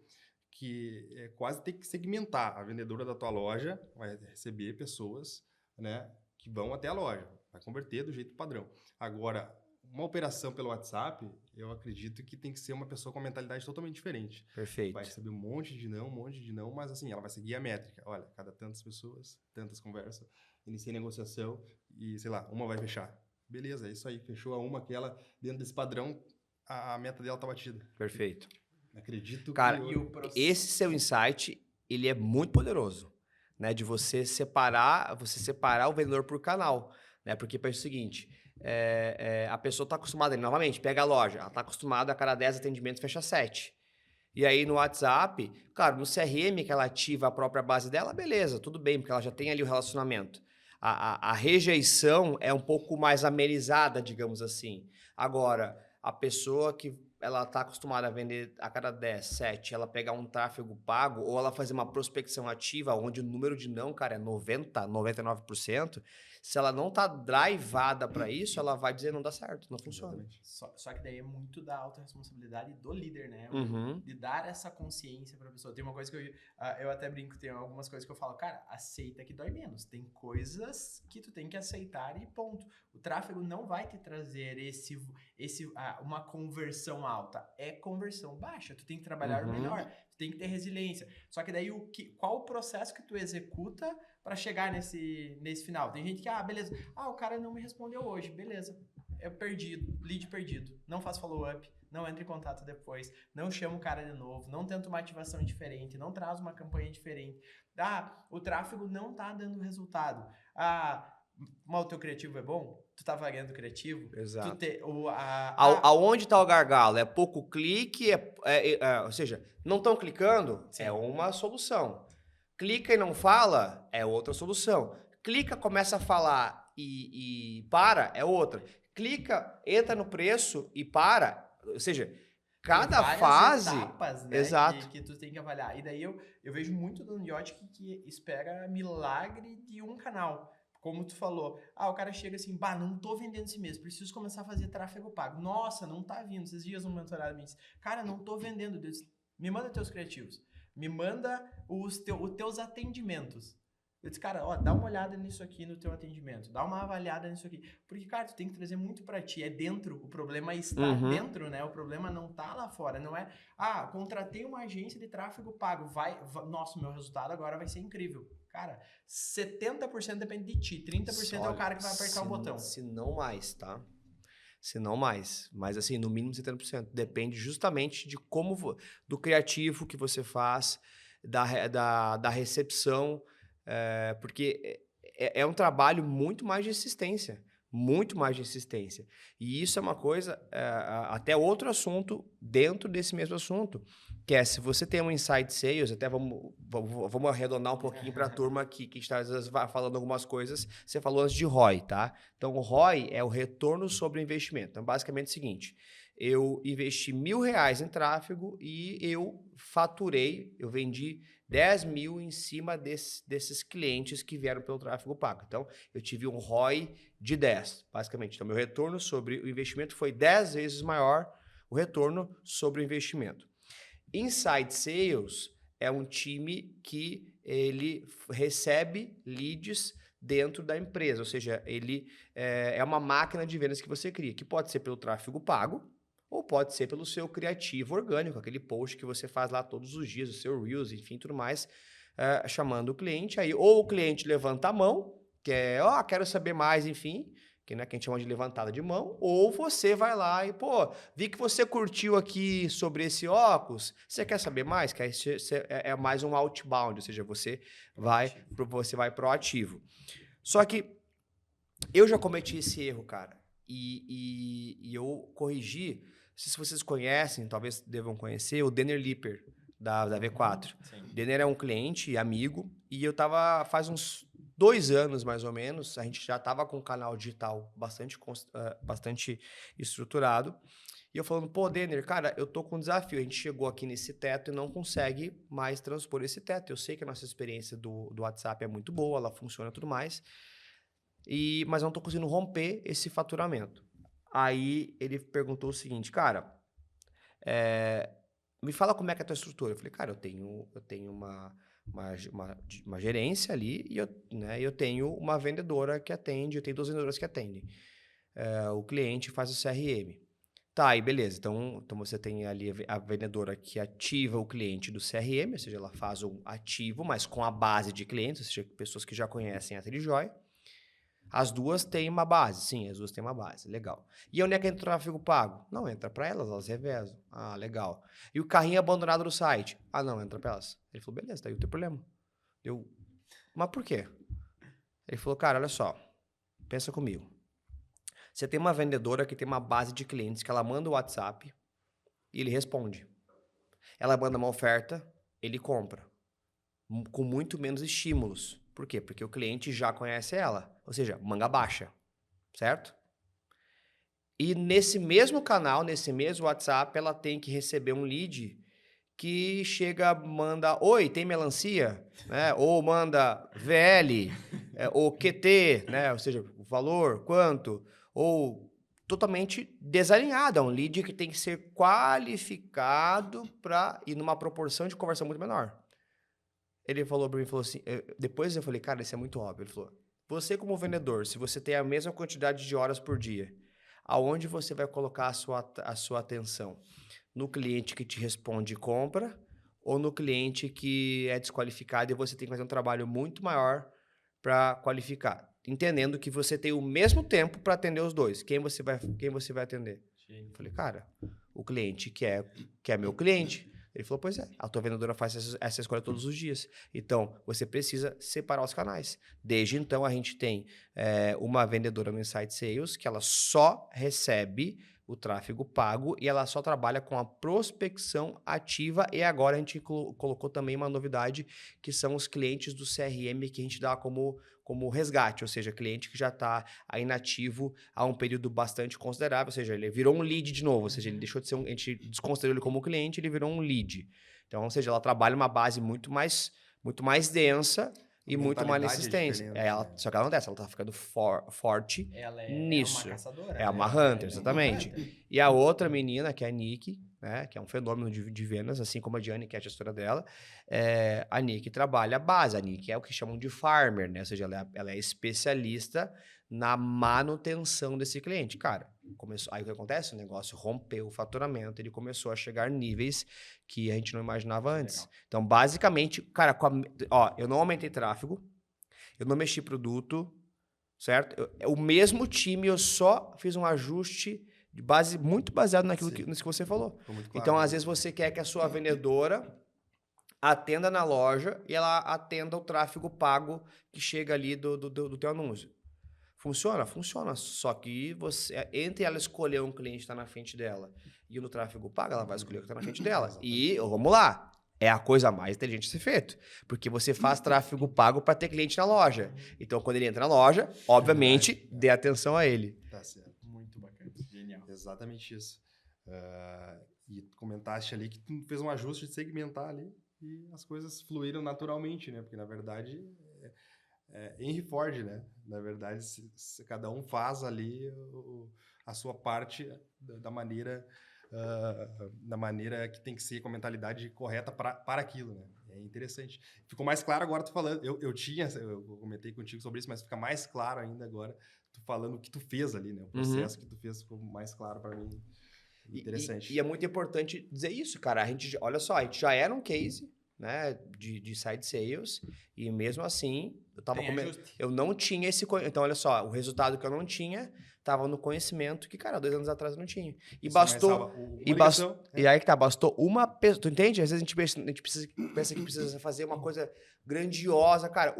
C: que quase tem que segmentar. A vendedora da tua loja vai receber pessoas, né, que vão até a loja, vai converter do jeito padrão. Agora, uma operação pelo WhatsApp, eu acredito que tem que ser uma pessoa com uma mentalidade totalmente diferente.
A: Perfeito.
C: Vai receber um monte de não, mas assim, ela vai seguir a métrica. Olha, cada tantas pessoas, tantas conversas, iniciei negociação e, sei lá, uma vai fechar. Beleza, é isso aí, fechou a uma, aquela, dentro desse padrão, a meta dela tá batida.
A: Perfeito.
C: Acredito
A: Cara,
C: que...
A: esse seu insight, ele é muito poderoso, né? De você separar o vendedor por canal, né? Porque pensa o seguinte, a pessoa está acostumada, novamente, pega a loja, ela está acostumada a cada 10 atendimentos fecha 7. E aí no WhatsApp, claro, no CRM que ela ativa a própria base dela, beleza, tudo bem, porque ela já tem ali o relacionamento. A rejeição é um pouco mais amenizada, digamos assim. Agora, a pessoa que ela está acostumada a vender a cada 10, 7, ela pegar um tráfego pago ou ela fazer uma prospecção ativa, onde o número de não, cara, é 90, 99%, se ela não tá drivada para isso, ela vai dizer não dá certo, não funciona.
B: Só que daí é muito da autorresponsabilidade do líder, né?
A: Uhum.
B: De dar essa consciência para a pessoa. Tem uma coisa que eu até brinco, tem algumas coisas que eu falo, cara, aceita que dói menos. Tem coisas que tu tem que aceitar e ponto. O tráfego não vai te trazer uma conversão alta. É conversão baixa. Tu tem que trabalhar melhor. Tu tem que ter resiliência. Só que daí, qual o processo que tu executa para chegar nesse final? Tem gente que, beleza. O cara não me respondeu hoje. Beleza. É perdido. Lead perdido. Não faz follow-up. Não entra em contato depois. Não chama o cara de novo. Não tenta uma ativação diferente. Não traz uma campanha diferente. O tráfego não tá dando resultado. Mas o teu criativo é bom? Tu tá variando o criativo?
A: Exato.
B: Aonde
A: tá o gargalo? É pouco clique, ou seja, não estão clicando? Sim. É uma solução. Clica e não fala? É outra solução. Clica, começa a falar e para? É outra. Clica, entra no preço e para? Ou seja, cada fase...
B: etapas, né,
A: exato.
B: Que tu tem que avaliar. E daí eu vejo muito dono de ótica que espera milagre de um canal. Como tu falou, o cara chega assim, não tô vendendo esse mês, preciso começar a fazer tráfego pago. Nossa, não tá vindo. Esses dias um mentorado me disse, cara, não tô vendendo. Deus, me manda teus criativos, me manda os teus atendimentos. Eu disse, cara, dá uma olhada nisso aqui no teu atendimento, dá uma avaliada nisso aqui. Porque, cara, tu tem que trazer muito pra ti, é dentro, o problema está dentro, né? O problema não tá lá fora, não é, contratei uma agência de tráfego pago, nossa, meu resultado agora vai ser incrível. Cara, 70% depende de ti, 30% é o cara que vai apertar o botão.
A: Se não mais, tá? Se não mais. Mas assim, no mínimo 70%. Depende justamente de do criativo que você faz, da recepção, porque é um trabalho muito mais de insistência. Muito mais de insistência. E isso é uma coisa, até outro assunto dentro desse mesmo assunto, que é se você tem um inside sales, até vamos arredondar um pouquinho para a turma que está às vezes falando algumas coisas, você falou antes de ROI, tá? Então o ROI é o retorno sobre o investimento. Então basicamente é o seguinte, eu investi R$1.000 em tráfego e eu vendi 10 mil em cima desses clientes que vieram pelo tráfego pago. Então, eu tive um ROI de 10, basicamente. Então, meu retorno sobre o investimento foi 10 vezes maior o retorno sobre o investimento. Inside Sales é um time que ele recebe leads dentro da empresa, ou seja, ele é uma máquina de vendas que você cria, que pode ser pelo tráfego pago, ou pode ser pelo seu criativo orgânico, aquele post que você faz lá todos os dias, o seu Reels, enfim, tudo mais, chamando o cliente. Aí, ou o cliente levanta a mão, quero saber mais, enfim, que a gente chama de levantada de mão, ou você vai lá e, pô, vi que você curtiu aqui sobre esse óculos, você quer saber mais? É mais um outbound, ou seja, você vai proativo. Só que eu já cometi esse erro, cara, e eu corrigi, não sei se vocês conhecem, talvez devam conhecer, o Denner Lipper, da V4.
B: Sim.
A: O Denner é um cliente e amigo, e eu tava, faz uns 2 anos, mais ou menos, a gente já tava com um canal digital bastante estruturado, e eu falando, pô, Denner, cara, eu tô com um desafio, a gente chegou aqui nesse teto e não consegue mais transpor esse teto. Eu sei que a nossa experiência do WhatsApp é muito boa, ela funciona e tudo mais, mas eu não tô conseguindo romper esse faturamento. Aí ele perguntou o seguinte, cara, me fala como é que é a tua estrutura. Eu falei, cara, eu tenho uma gerência ali e eu tenho uma vendedora que atende, eu tenho 2 vendedoras que atendem. O cliente faz o CRM. Tá, aí beleza. Então você tem ali a vendedora que ativa o cliente do CRM, ou seja, ela faz um ativo, mas com a base de clientes, ou seja, pessoas que já conhecem a Trijoy. As duas têm uma base, sim, as duas têm uma base, legal. E onde é que entra o tráfego pago? Não, entra para elas revezam. Ah, legal. E o carrinho abandonado no site? Ah, não, entra para elas. Ele falou, beleza, tá aí o teu problema. Mas por quê? Ele falou, cara, olha só, pensa comigo. Você tem uma vendedora que tem uma base de clientes que ela manda o WhatsApp e ele responde. Ela manda uma oferta, ele compra. Com muito menos estímulos. Por quê? Porque o cliente já conhece ela. Ou seja, manga baixa. Certo? E nesse mesmo canal, nesse mesmo WhatsApp, ela tem que receber um lead que chega, manda, oi, tem melancia? Né? Ou manda VL, ou QT, né? Ou seja, o valor, quanto? Ou totalmente desalinhado. É um lead que tem que ser qualificado para ir numa proporção de conversão muito menor. Ele falou para mim, falou assim, depois eu falei, cara, isso é muito óbvio. Ele falou, você como vendedor, se você tem a mesma quantidade de horas por dia, aonde você vai colocar a sua atenção? No cliente que te responde e compra, ou no cliente que é desqualificado e você tem que fazer um trabalho muito maior para qualificar? Entendendo que você tem o mesmo tempo para atender os dois. Quem você vai atender? Sim. Eu falei, cara, o cliente que é meu cliente. Ele falou, pois é, a tua vendedora faz essa escolha todos os dias. Então, você precisa separar os canais. Desde então, a gente tem uma vendedora no Insight Sales que ela só recebe o tráfego pago e ela só trabalha com a prospecção ativa. E agora a gente colocou também uma novidade, que são os clientes do CRM que a gente dá como resgate, ou seja, cliente que já está inativo há um período bastante considerável, ou seja, ele virou um lead de novo, ou seja, ele deixou de ser a gente desconsiderou ele como cliente, ele virou um lead. Então, ou seja, ela trabalha uma base muito mais densa e muito mais insistência. Só que ela não desce, ela tá ficando forte nisso.
B: Ela é uma caçadora.
A: É uma hunter, exatamente. E a outra menina, que é a Nick, né, que é um fenômeno de vendas, assim como a Diane, que é a gestora dela, a Nick trabalha a base. A Nick é o que chamam de farmer, né? Ou seja, ela é especialista na manutenção desse cliente. Cara, aí o que acontece? O negócio rompeu o faturamento, ele começou a chegar níveis que a gente não imaginava antes. Legal. Então, basicamente, cara, eu não aumentei tráfego, eu não mexi produto, certo? O mesmo time, eu só fiz um ajuste muito baseado nisso que você falou. Claro, então, às vezes, você quer que a sua vendedora atenda na loja e ela atenda o tráfego pago que chega ali do teu anúncio. Funciona? Funciona. Só que entre ela escolher um cliente que está na frente dela e no tráfego pago, ela vai escolher o que está na frente dela. E, vamos lá, é a coisa mais inteligente a ser feito. Porque você faz tráfego pago para ter cliente na loja. Então, quando ele entra na loja, obviamente, dê atenção a ele.
C: Tá certo.
B: Muito bacana. Genial.
C: Exatamente isso. E tu comentaste ali que tu fez um ajuste de segmentar ali e as coisas fluíram naturalmente, né? Porque, na verdade, Henry Ford, né? Na verdade, se cada um faz ali a sua parte da maneira que tem que ser, com a mentalidade correta para aquilo, né? É interessante. Ficou mais claro agora tu falando. Eu comentei contigo sobre isso, mas fica mais claro ainda agora tu falando o que tu fez ali, né? O processo que tu fez ficou mais claro para mim. Interessante.
A: E é muito importante dizer isso, cara. Olha só, a gente já era um case, né, de side sales, e mesmo assim,
B: Tem ajuste.
A: eu não tinha esse... Então, olha só, o resultado que eu não tinha estava no conhecimento que, cara, 2 anos atrás eu não tinha. E
C: Você
A: bastou...
C: começava uma
A: E,
C: ligação,
A: e aí que tá, bastou uma pessoa... Tu entende? Às vezes a gente pensa que precisa fazer uma coisa grandiosa. Cara,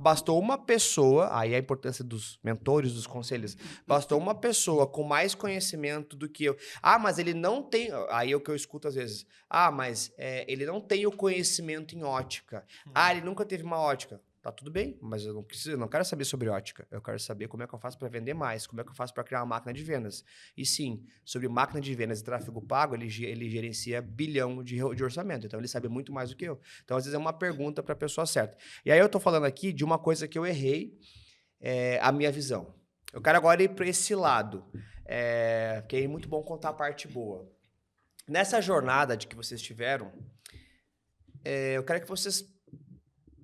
A: bastou uma pessoa, aí a importância dos mentores, dos conselhos, bastou uma pessoa com mais conhecimento do que eu. Ah, mas ele não tem... Aí é o que eu escuto às vezes. Ah, mas ele não tem o conhecimento em ótica. Ah, ele nunca teve uma ótica. Tá tudo bem, mas eu não quero saber sobre ótica. Eu quero saber como é que eu faço para vender mais, como é que eu faço para criar uma máquina de vendas. E sim, sobre máquina de vendas e tráfego pago, ele gerencia bilhão de orçamento. Então, ele sabe muito mais do que eu. Então, às vezes, é uma pergunta para a pessoa certa. E aí, eu tô falando aqui de uma coisa que eu errei, a minha visão. Eu quero agora ir para esse lado, porque é muito bom contar a parte boa. Nessa jornada de que vocês tiveram, eu quero que vocês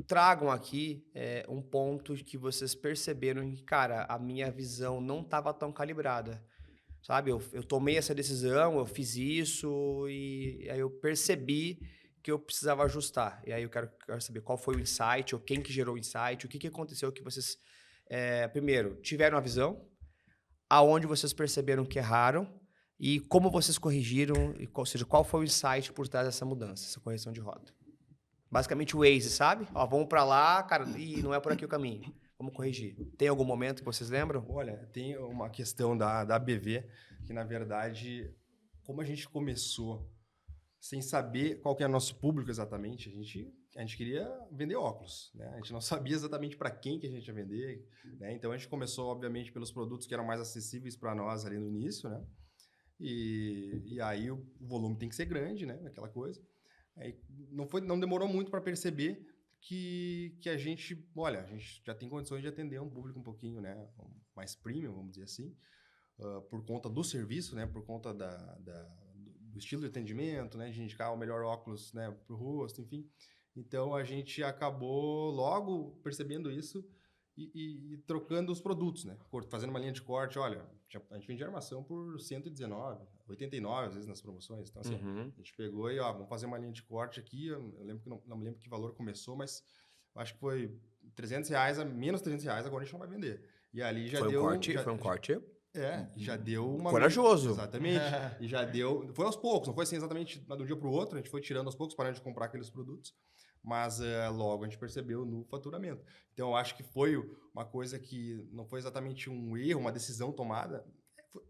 A: tragam aqui um ponto que vocês perceberam que, cara, a minha visão não estava tão calibrada, sabe? Eu tomei essa decisão, eu fiz isso e aí eu percebi que eu precisava ajustar. E aí eu quero saber qual foi o insight, ou quem que gerou o insight, o que aconteceu que vocês, primeiro, tiveram a visão, aonde vocês perceberam que erraram e como vocês corrigiram, ou seja, qual foi o insight por trás dessa mudança, essa correção de rota. Basicamente o Waze, sabe? Ó, vamos pra lá, cara, e não é por aqui o caminho. Vamos corrigir. Tem algum momento que vocês lembram?
C: Olha, tem uma questão da BV, que na verdade, como a gente começou sem saber qual que era o nosso público exatamente, a gente queria vender óculos, né? A gente não sabia exatamente para quem que a gente ia vender, né? Então a gente começou, obviamente, pelos produtos que eram mais acessíveis para nós ali no início, né? E aí o volume tem que ser grande, né? Aquela coisa. Aí não demorou muito para perceber que a gente já tem condições de atender um público um pouquinho, né, mais premium, vamos dizer assim, por conta do serviço, né, por conta do estilo de atendimento, né, de indicar o melhor óculos, né, para o rosto, enfim. Então a gente acabou logo percebendo isso e trocando os produtos, né, fazendo uma linha de corte. Olha, a gente vende armação por 119, 89 às vezes nas promoções. Então assim, a gente pegou e vamos fazer uma linha de corte aqui. Eu lembro que não me lembro que valor começou, mas acho que foi R$300 a menos R$300, agora a gente não vai vender. E ali já deu...
A: Foi um corte.
C: Já deu uma...
A: Corajoso.
C: Exatamente. E já deu... Foi aos poucos, não foi assim exatamente de um dia para o outro. A gente foi tirando aos poucos, parando de comprar aqueles produtos. Mas logo a gente percebeu no faturamento. Então, eu acho que foi uma coisa que não foi exatamente um erro, uma decisão tomada.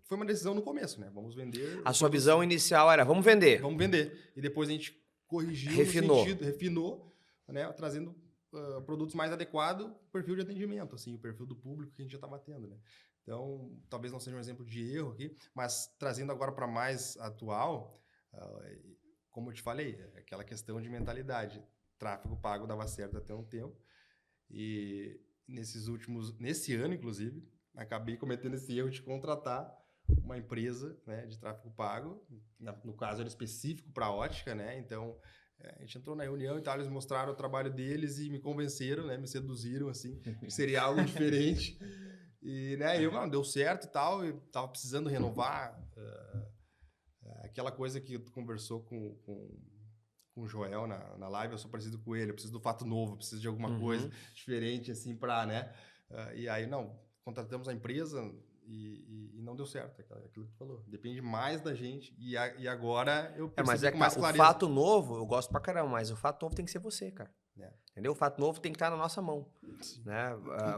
C: Foi uma decisão no começo, né? Vamos vender...
A: A sua visão inicial era, vamos vender.
C: Vamos vender. E depois a gente corrigiu refinou, né? Trazendo produtos mais adequados ao perfil de atendimento, assim, o perfil do público que a gente já estava tendo, né? Então, talvez não seja um exemplo de erro aqui, mas trazendo agora para mais atual, como eu te falei, aquela questão de mentalidade. Tráfego pago dava certo até um tempo. E nesse ano, inclusive, acabei cometendo esse erro de contratar uma empresa, né, de tráfego pago. No caso, era específico para a ótica, né? Então, a gente entrou na reunião e tal, eles mostraram o trabalho deles e me convenceram, né? Me seduziram, assim, que seria algo diferente. E, né, deu certo e tal. Eu tava precisando renovar aquela coisa que tu conversou com o Joel na live. Eu sou parecido com ele, eu preciso do fato novo, eu preciso de alguma coisa diferente, assim, né? E aí, contratamos a empresa e não deu certo, aquilo que tu falou. Depende mais da gente e agora eu percebi com mais clareza.
A: O fato novo, eu gosto pra caramba, mas o fato novo tem que ser você, cara. Entendeu? O fato novo tem que estar na nossa mão, né?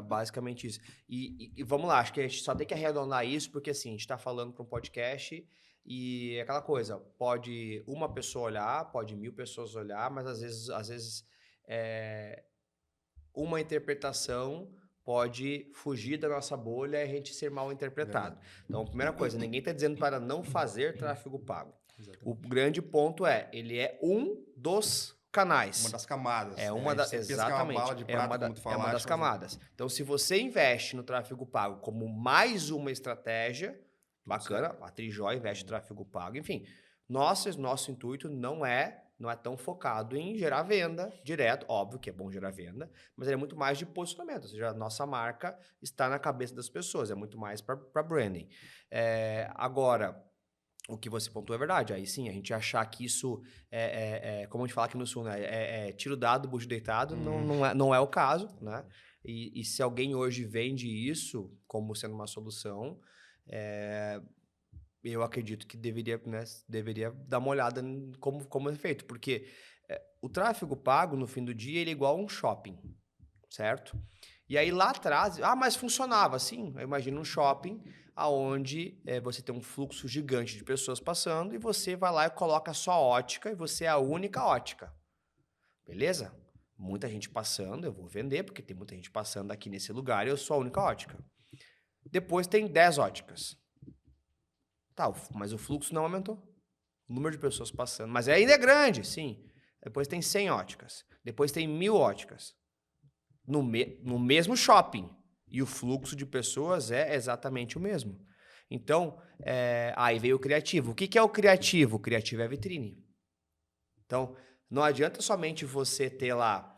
A: Basicamente isso. E vamos lá, acho que a gente só tem que arredondar isso, porque assim, a gente tá falando para um podcast e aquela coisa, pode uma pessoa olhar, pode 1000 pessoas olhar, mas às vezes uma interpretação pode fugir da nossa bolha e a gente ser mal interpretado. Então, primeira coisa, ninguém está dizendo para não fazer tráfego pago. Exatamente. O grande ponto ele é um dos canais.
C: Uma das camadas.
A: Exatamente. É uma das camadas. Então, se você investe no tráfego pago como mais uma estratégia, bacana, a Trijó investe em tráfego pago, enfim, nosso intuito não é tão focado em gerar venda direto, óbvio que é bom gerar venda, mas é muito mais de posicionamento, ou seja, a nossa marca está na cabeça das pessoas, é muito mais para branding. Agora, o que você pontuou é verdade. Aí sim, a gente achar que isso como a gente fala aqui no Sul, né? É tiro dado, bucho deitado, não é o caso, né? E se alguém hoje vende isso como sendo uma solução, eu acredito que deveria, né, deveria dar uma olhada em como é feito. Porque o tráfego pago, no fim do dia, ele é igual a um shopping, certo? E aí lá atrás, mas funcionava assim. Eu imagino um shopping onde você tem um fluxo gigante de pessoas passando e você vai lá e coloca a sua ótica e você é a única ótica. Beleza? Muita gente passando, eu vou vender porque tem muita gente passando aqui nesse lugar e eu sou a única ótica. Depois tem 10 óticas. Tá, mas o fluxo não aumentou. O número de pessoas passando. Mas ainda é grande, sim. Depois tem 100 óticas. Depois tem 1000 óticas. No mesmo shopping. E o fluxo de pessoas é exatamente o mesmo. Então, aí veio o criativo. O que é o criativo? O criativo é a vitrine. Então, não adianta somente você ter lá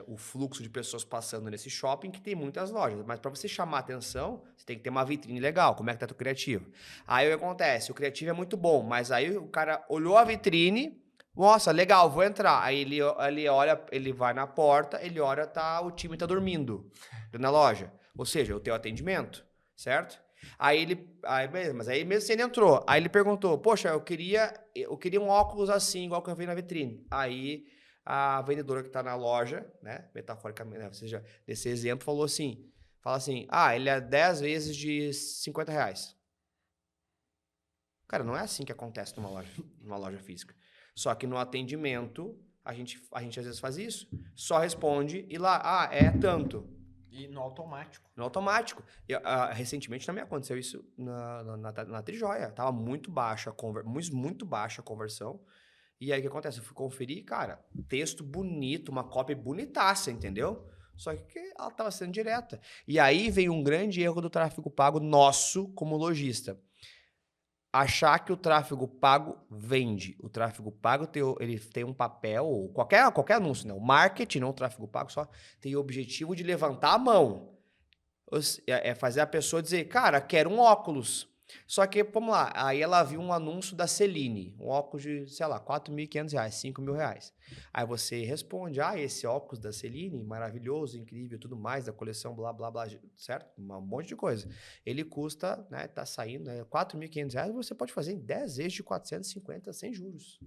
A: o fluxo de pessoas passando nesse shopping, que tem muitas lojas. Mas para você chamar atenção, você tem que ter uma vitrine legal. Como é que tá o criativo? Aí o que acontece? O criativo é muito bom, mas aí o cara olhou a vitrine... Nossa, legal, vou entrar. Aí ele olha, ele vai na porta, ele olha, o time tá dormindo na loja. Ou seja, o teu atendimento, certo? Aí mas aí mesmo assim ele entrou. Aí ele perguntou, poxa, eu queria um óculos assim, igual que eu vi na vitrine. Aí a vendedora que tá na loja, né, metaforicamente, né, ou seja, nesse exemplo, fala assim, ele é 10 vezes de R$50. Cara, não é assim que acontece numa loja física. Só que no atendimento, a gente às vezes faz isso. Só responde e lá, é tanto.
B: E no automático.
A: No automático. Recentemente também aconteceu isso na Trijoia. Tava muito baixa a conversão. E aí o que acontece? Eu fui conferir, cara, texto bonito, uma cópia bonitaça, entendeu? Só que ela tava sendo direta. E aí veio um grande erro do tráfego pago nosso como lojista. Achar que o tráfego pago vende. O tráfego pago ele tem um papel, qualquer anúncio, né? O marketing, não o tráfego pago, só tem o objetivo de levantar a mão. É fazer a pessoa dizer, cara, quero um óculos. Só que, vamos lá, aí ela viu um anúncio da Celine, um óculos de, sei lá, R$4.500, R$5.000. Aí você responde, esse óculos da Celine, maravilhoso, incrível, tudo mais, da coleção, blá, blá, blá, certo? Um monte de coisa. Ele custa, né, tá saindo, R$4.500, você pode fazer em 10 vezes de 450 sem juros.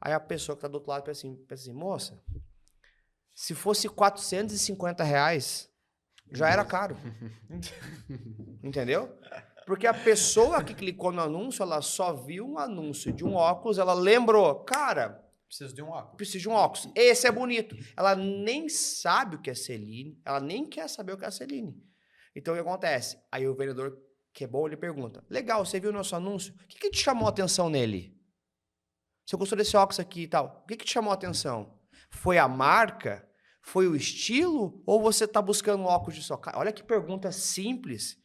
A: Aí a pessoa que tá do outro lado pensa assim, moça, se fosse R$450, já era caro. Entendeu? Porque a pessoa que clicou no anúncio, ela só viu um anúncio de um óculos, ela lembrou, cara,
B: preciso de um óculos.
A: Preciso de um óculos. Esse é bonito. Ela nem sabe o que é Celine, ela nem quer saber o que é Celine. Então, o que acontece? Aí o vendedor, que é bom, ele pergunta, legal, você viu o nosso anúncio? O que te chamou a atenção nele? Você gostou desse óculos aqui e tal? O que te chamou a atenção? Foi a marca? Foi o estilo? Ou você está buscando um óculos de sol? Olha que pergunta simples,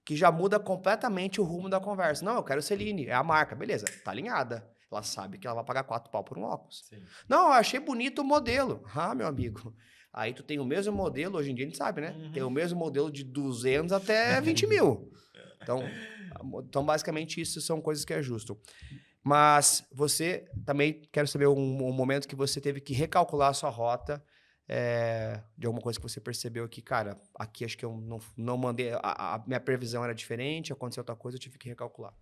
A: que já muda completamente o rumo da conversa. Não, eu quero Celine, é a marca. Beleza, tá alinhada. Ela sabe que ela vai pagar 4 pau por um óculos. Sim. Não, eu achei bonito o modelo. Meu amigo. Aí tu tem o mesmo modelo, hoje em dia a gente sabe, né? Uhum. Tem o mesmo modelo de 200 até 20 mil. Então, basicamente, isso são coisas que ajustam. Mas você também, quero saber um momento que você teve que recalcular a sua rota, de alguma coisa que você percebeu que, cara, aqui acho que eu não mandei, a minha previsão era diferente, aconteceu outra coisa, eu tive que recalcular.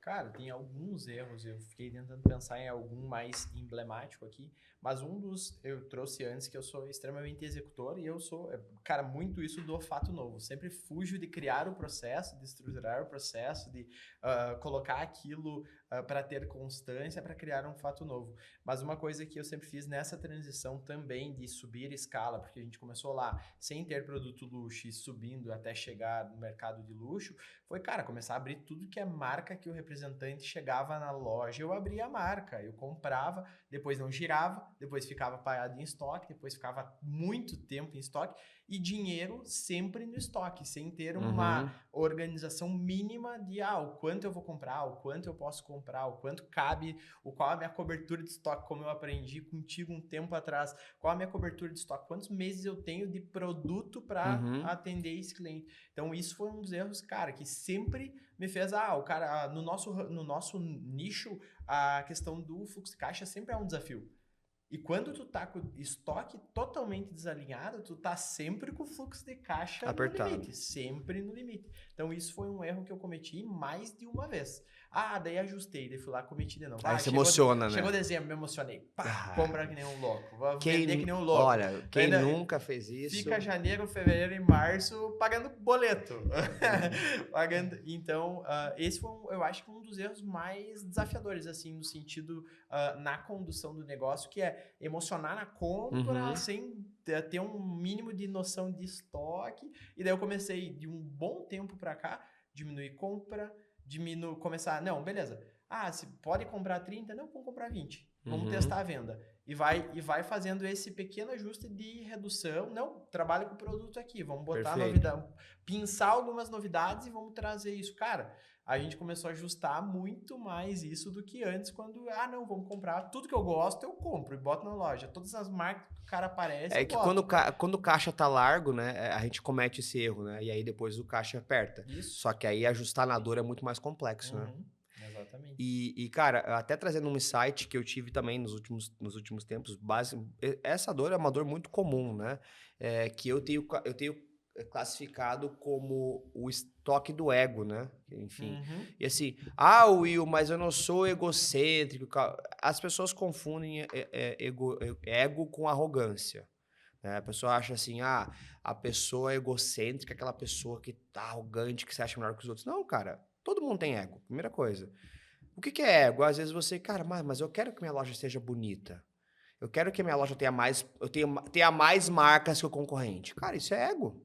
B: Cara, tem alguns erros, eu fiquei tentando pensar em algum mais emblemático aqui, mas um dos eu trouxe antes, que eu sou extremamente executor e eu sou, cara, muito isso do fato novo. Sempre fujo de criar o processo, de estruturar o processo, de colocar aquilo para ter constância, para criar um fato novo. Mas uma coisa que eu sempre fiz nessa transição também de subir escala, porque a gente começou lá sem ter produto luxo e subindo até chegar no mercado de luxo, foi, cara, começar a abrir tudo que é marca que o representante chegava na loja, eu abria a marca, eu comprava, depois não girava, depois ficava parado em estoque, depois ficava muito tempo em estoque, e dinheiro sempre no estoque, sem ter uma organização mínima de o quanto eu vou comprar, o quanto eu posso comprar, o quanto cabe, qual a minha cobertura de estoque, como eu aprendi contigo um tempo atrás, qual a minha cobertura de estoque, quantos meses eu tenho de produto para atender esse cliente. Então, isso foi um dos erros, cara, que sempre me fez, o cara, no nosso nicho, a questão do fluxo de caixa sempre é um desafio. E quando tu tá com o estoque totalmente desalinhado, tu tá sempre com o fluxo de caixa
A: apertado.
B: No limite. Sempre no limite. Então, isso foi um erro que eu cometi mais de uma vez. Daí ajustei, daí fui lá, cometi de novo.
A: Aí se emociona, né?
B: Chegou dezembro, me emocionei. Comprar que nem um louco. Vou vender que nem um louco.
A: Olha, quem nunca fez isso...
B: Fica janeiro, fevereiro e março pagando boleto. Então, esse foi, eu acho que um dos erros mais desafiadores, assim, no sentido, na condução do negócio, que é emocionar na compra, sem ter um mínimo de noção de estoque. E daí eu comecei, de um bom tempo pra cá, diminuir compra, começar, não, beleza. Se pode comprar 30? Não, vamos comprar 20. Vamos testar a venda. E vai fazendo esse pequeno ajuste de redução. Não, trabalha com o produto aqui. Vamos botar novidade, pinçar algumas novidades e vamos trazer isso. Cara, a gente começou a ajustar muito mais isso do que antes, quando, não, vamos comprar tudo que eu gosto, eu compro e boto na loja. Todas as marcas que o cara aparece,
A: que quando o caixa tá largo, né, a gente comete esse erro, né? E aí depois o caixa aperta.
B: Isso.
A: Só que aí ajustar na dor é muito mais complexo, né?
B: Exatamente.
A: E, cara, até trazendo um insight que eu tive também nos últimos tempos, essa dor é uma dor muito comum, né? Que eu tenho classificado como o estoque do ego, né? Enfim. E assim, Will, mas eu não sou egocêntrico. As pessoas confundem ego com arrogância. Né? A pessoa acha assim, a pessoa é egocêntrica, aquela pessoa que tá arrogante, que se acha melhor que os outros. Não, cara, todo mundo tem ego, primeira coisa. O que é ego? Às vezes você, cara, mas eu quero que minha loja seja bonita. Eu quero que minha loja tenha mais marcas que o concorrente. Cara, isso é ego.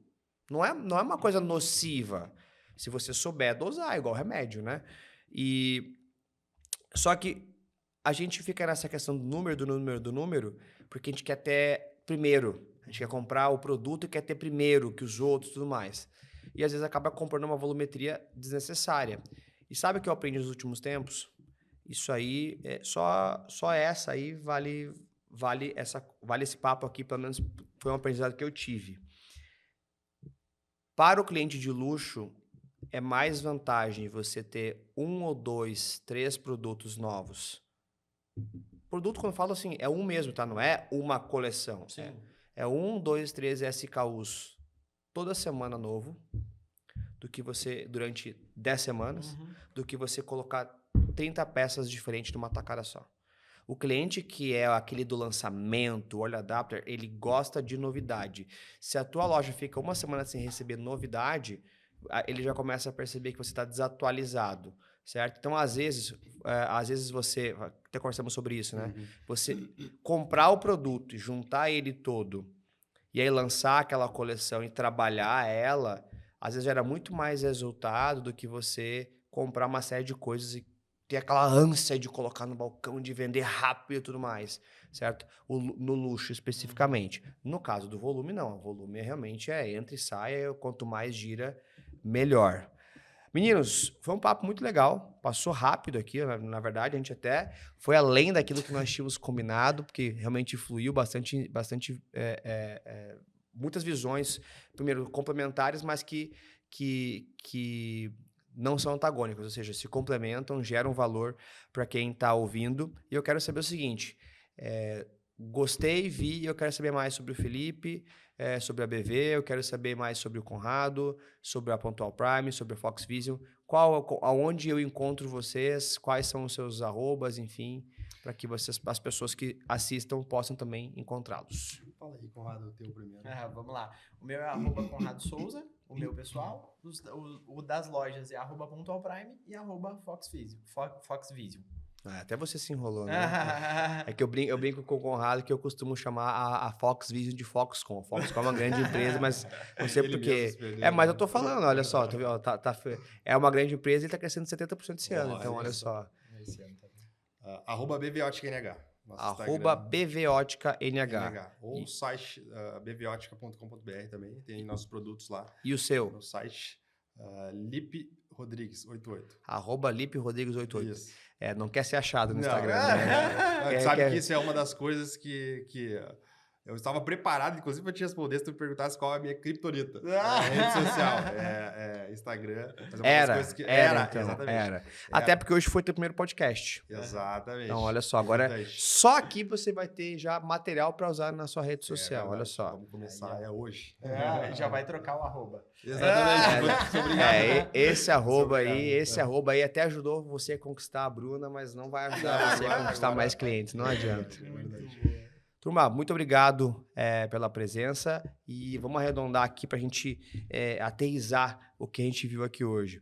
A: Não é uma coisa nociva. Se você souber dosar, igual remédio, né? Só que a gente fica nessa questão do número, porque a gente quer ter primeiro. A gente quer comprar o produto e quer ter primeiro que os outros e tudo mais. E às vezes acaba comprando uma volumetria desnecessária. E sabe o que eu aprendi nos últimos tempos? Isso aí, só essa aí vale esse papo aqui, pelo menos foi um aprendizado que eu tive. Para o cliente de luxo, é mais vantagem você ter 1 ou 2, 3 produtos novos. Produto, quando eu falo assim, é um mesmo, tá? Não é uma coleção.
B: Sim.
A: É 1, 2, 3 SKUs toda semana novo, do que você, durante 10 semanas, do que você colocar 30 peças diferentes numa tacada só. O cliente que é aquele do lançamento, o early adapter, ele gosta de novidade. Se a tua loja fica uma semana sem receber novidade, ele já começa a perceber que você está desatualizado, certo? Então, às vezes você... Até conversamos sobre isso, né? Você comprar o produto e juntar ele todo, e aí lançar aquela coleção e trabalhar ela, às vezes gera muito mais resultado do que você comprar uma série de coisas e ter aquela ânsia de colocar no balcão, de vender rápido e tudo mais, certo? No luxo, especificamente. No caso do volume, não. O volume realmente entra e sai, quanto mais gira, melhor. Meninos, foi um papo muito legal. Passou rápido aqui, na verdade. A gente até foi além daquilo que nós tínhamos combinado, porque realmente fluiu bastante muitas visões, primeiro, complementares, mas que não são antagônicos, ou seja, se complementam, geram valor para quem está ouvindo. E eu quero saber o seguinte, gostei, vi, eu quero saber mais sobre o Felipe, sobre a BV, eu quero saber mais sobre o Conrado, sobre a Pontual Prime, sobre a Fox Vision, aonde eu encontro vocês, quais são os seus arrobas, enfim, para que as pessoas que assistam possam também encontrá-los.
C: Fala aí, Conrado, o teu primeiro.
B: Vamos lá. O meu é @Conrado Souza, o meu pessoal. O das lojas é @Pontual Prime e @Fox Vision.
A: Até você se enrolou, né? É que eu brinco com o Conrado que eu costumo chamar a Fox Vision de Foxconn. A Foxconn é uma grande empresa, mas não sei porquê. Mas eu tô falando, olha só, é uma grande empresa e ele tá crescendo 70% esse ano, então olha só.
C: @BVOticNH. Nosso
A: Arroba
C: Instagram,
A: BVOtica NH.
C: NH. Ou o site bvótica.com.br também, tem nossos produtos lá
A: E o seu?
C: no site. Lipe Rodrigues 88.
A: Arroba Lipe Rodrigues 88.
C: Isso.
A: Não quer ser achado no
C: Não.
A: Instagram, né?
C: Não, sabe que isso é uma das coisas que eu estava preparado, inclusive, para te responder se tu me perguntasse qual é a minha criptonita. Rede social, Instagram. Mas é uma das coisas que...
A: Então,
C: exatamente.
A: era. Até porque hoje foi teu primeiro podcast.
C: Exatamente.
A: Então, olha só, agora
C: Importante.
A: só aqui você vai ter já material para usar na sua rede social, olha
C: verdade.
A: só.
C: Vamos começar, hoje.
B: Já vai trocar o arroba.
C: Exatamente. Muito obrigado.
A: Esse arroba
C: Muito
A: aí,
C: obrigado.
A: esse arroba aí até ajudou você a conquistar a Bruna, mas não vai ajudar você a conquistar mais clientes, não adianta. Turma, muito obrigado pela presença e vamos arredondar aqui para a gente aterrissar o que a gente viu aqui hoje.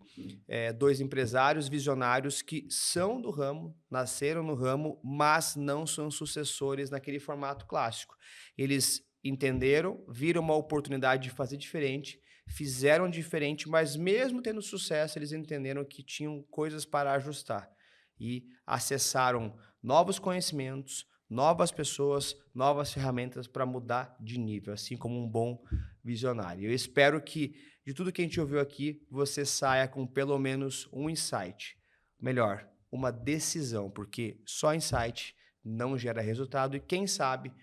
A: 2 empresários visionários que são do ramo, nasceram no ramo, mas não são sucessores naquele formato clássico. Eles entenderam, viram uma oportunidade de fazer diferente, fizeram diferente, mas mesmo tendo sucesso, eles entenderam que tinham coisas para ajustar e acessaram novos conhecimentos, novas pessoas, novas ferramentas para mudar de nível, assim como um bom visionário. Eu espero que, de tudo que a gente ouviu aqui, você saia com pelo menos um insight. Melhor, uma decisão, porque só insight não gera resultado e quem sabe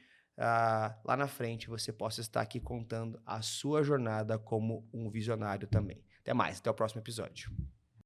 A: lá na frente você possa estar aqui contando a sua jornada como um visionário também. Até mais, até o próximo episódio.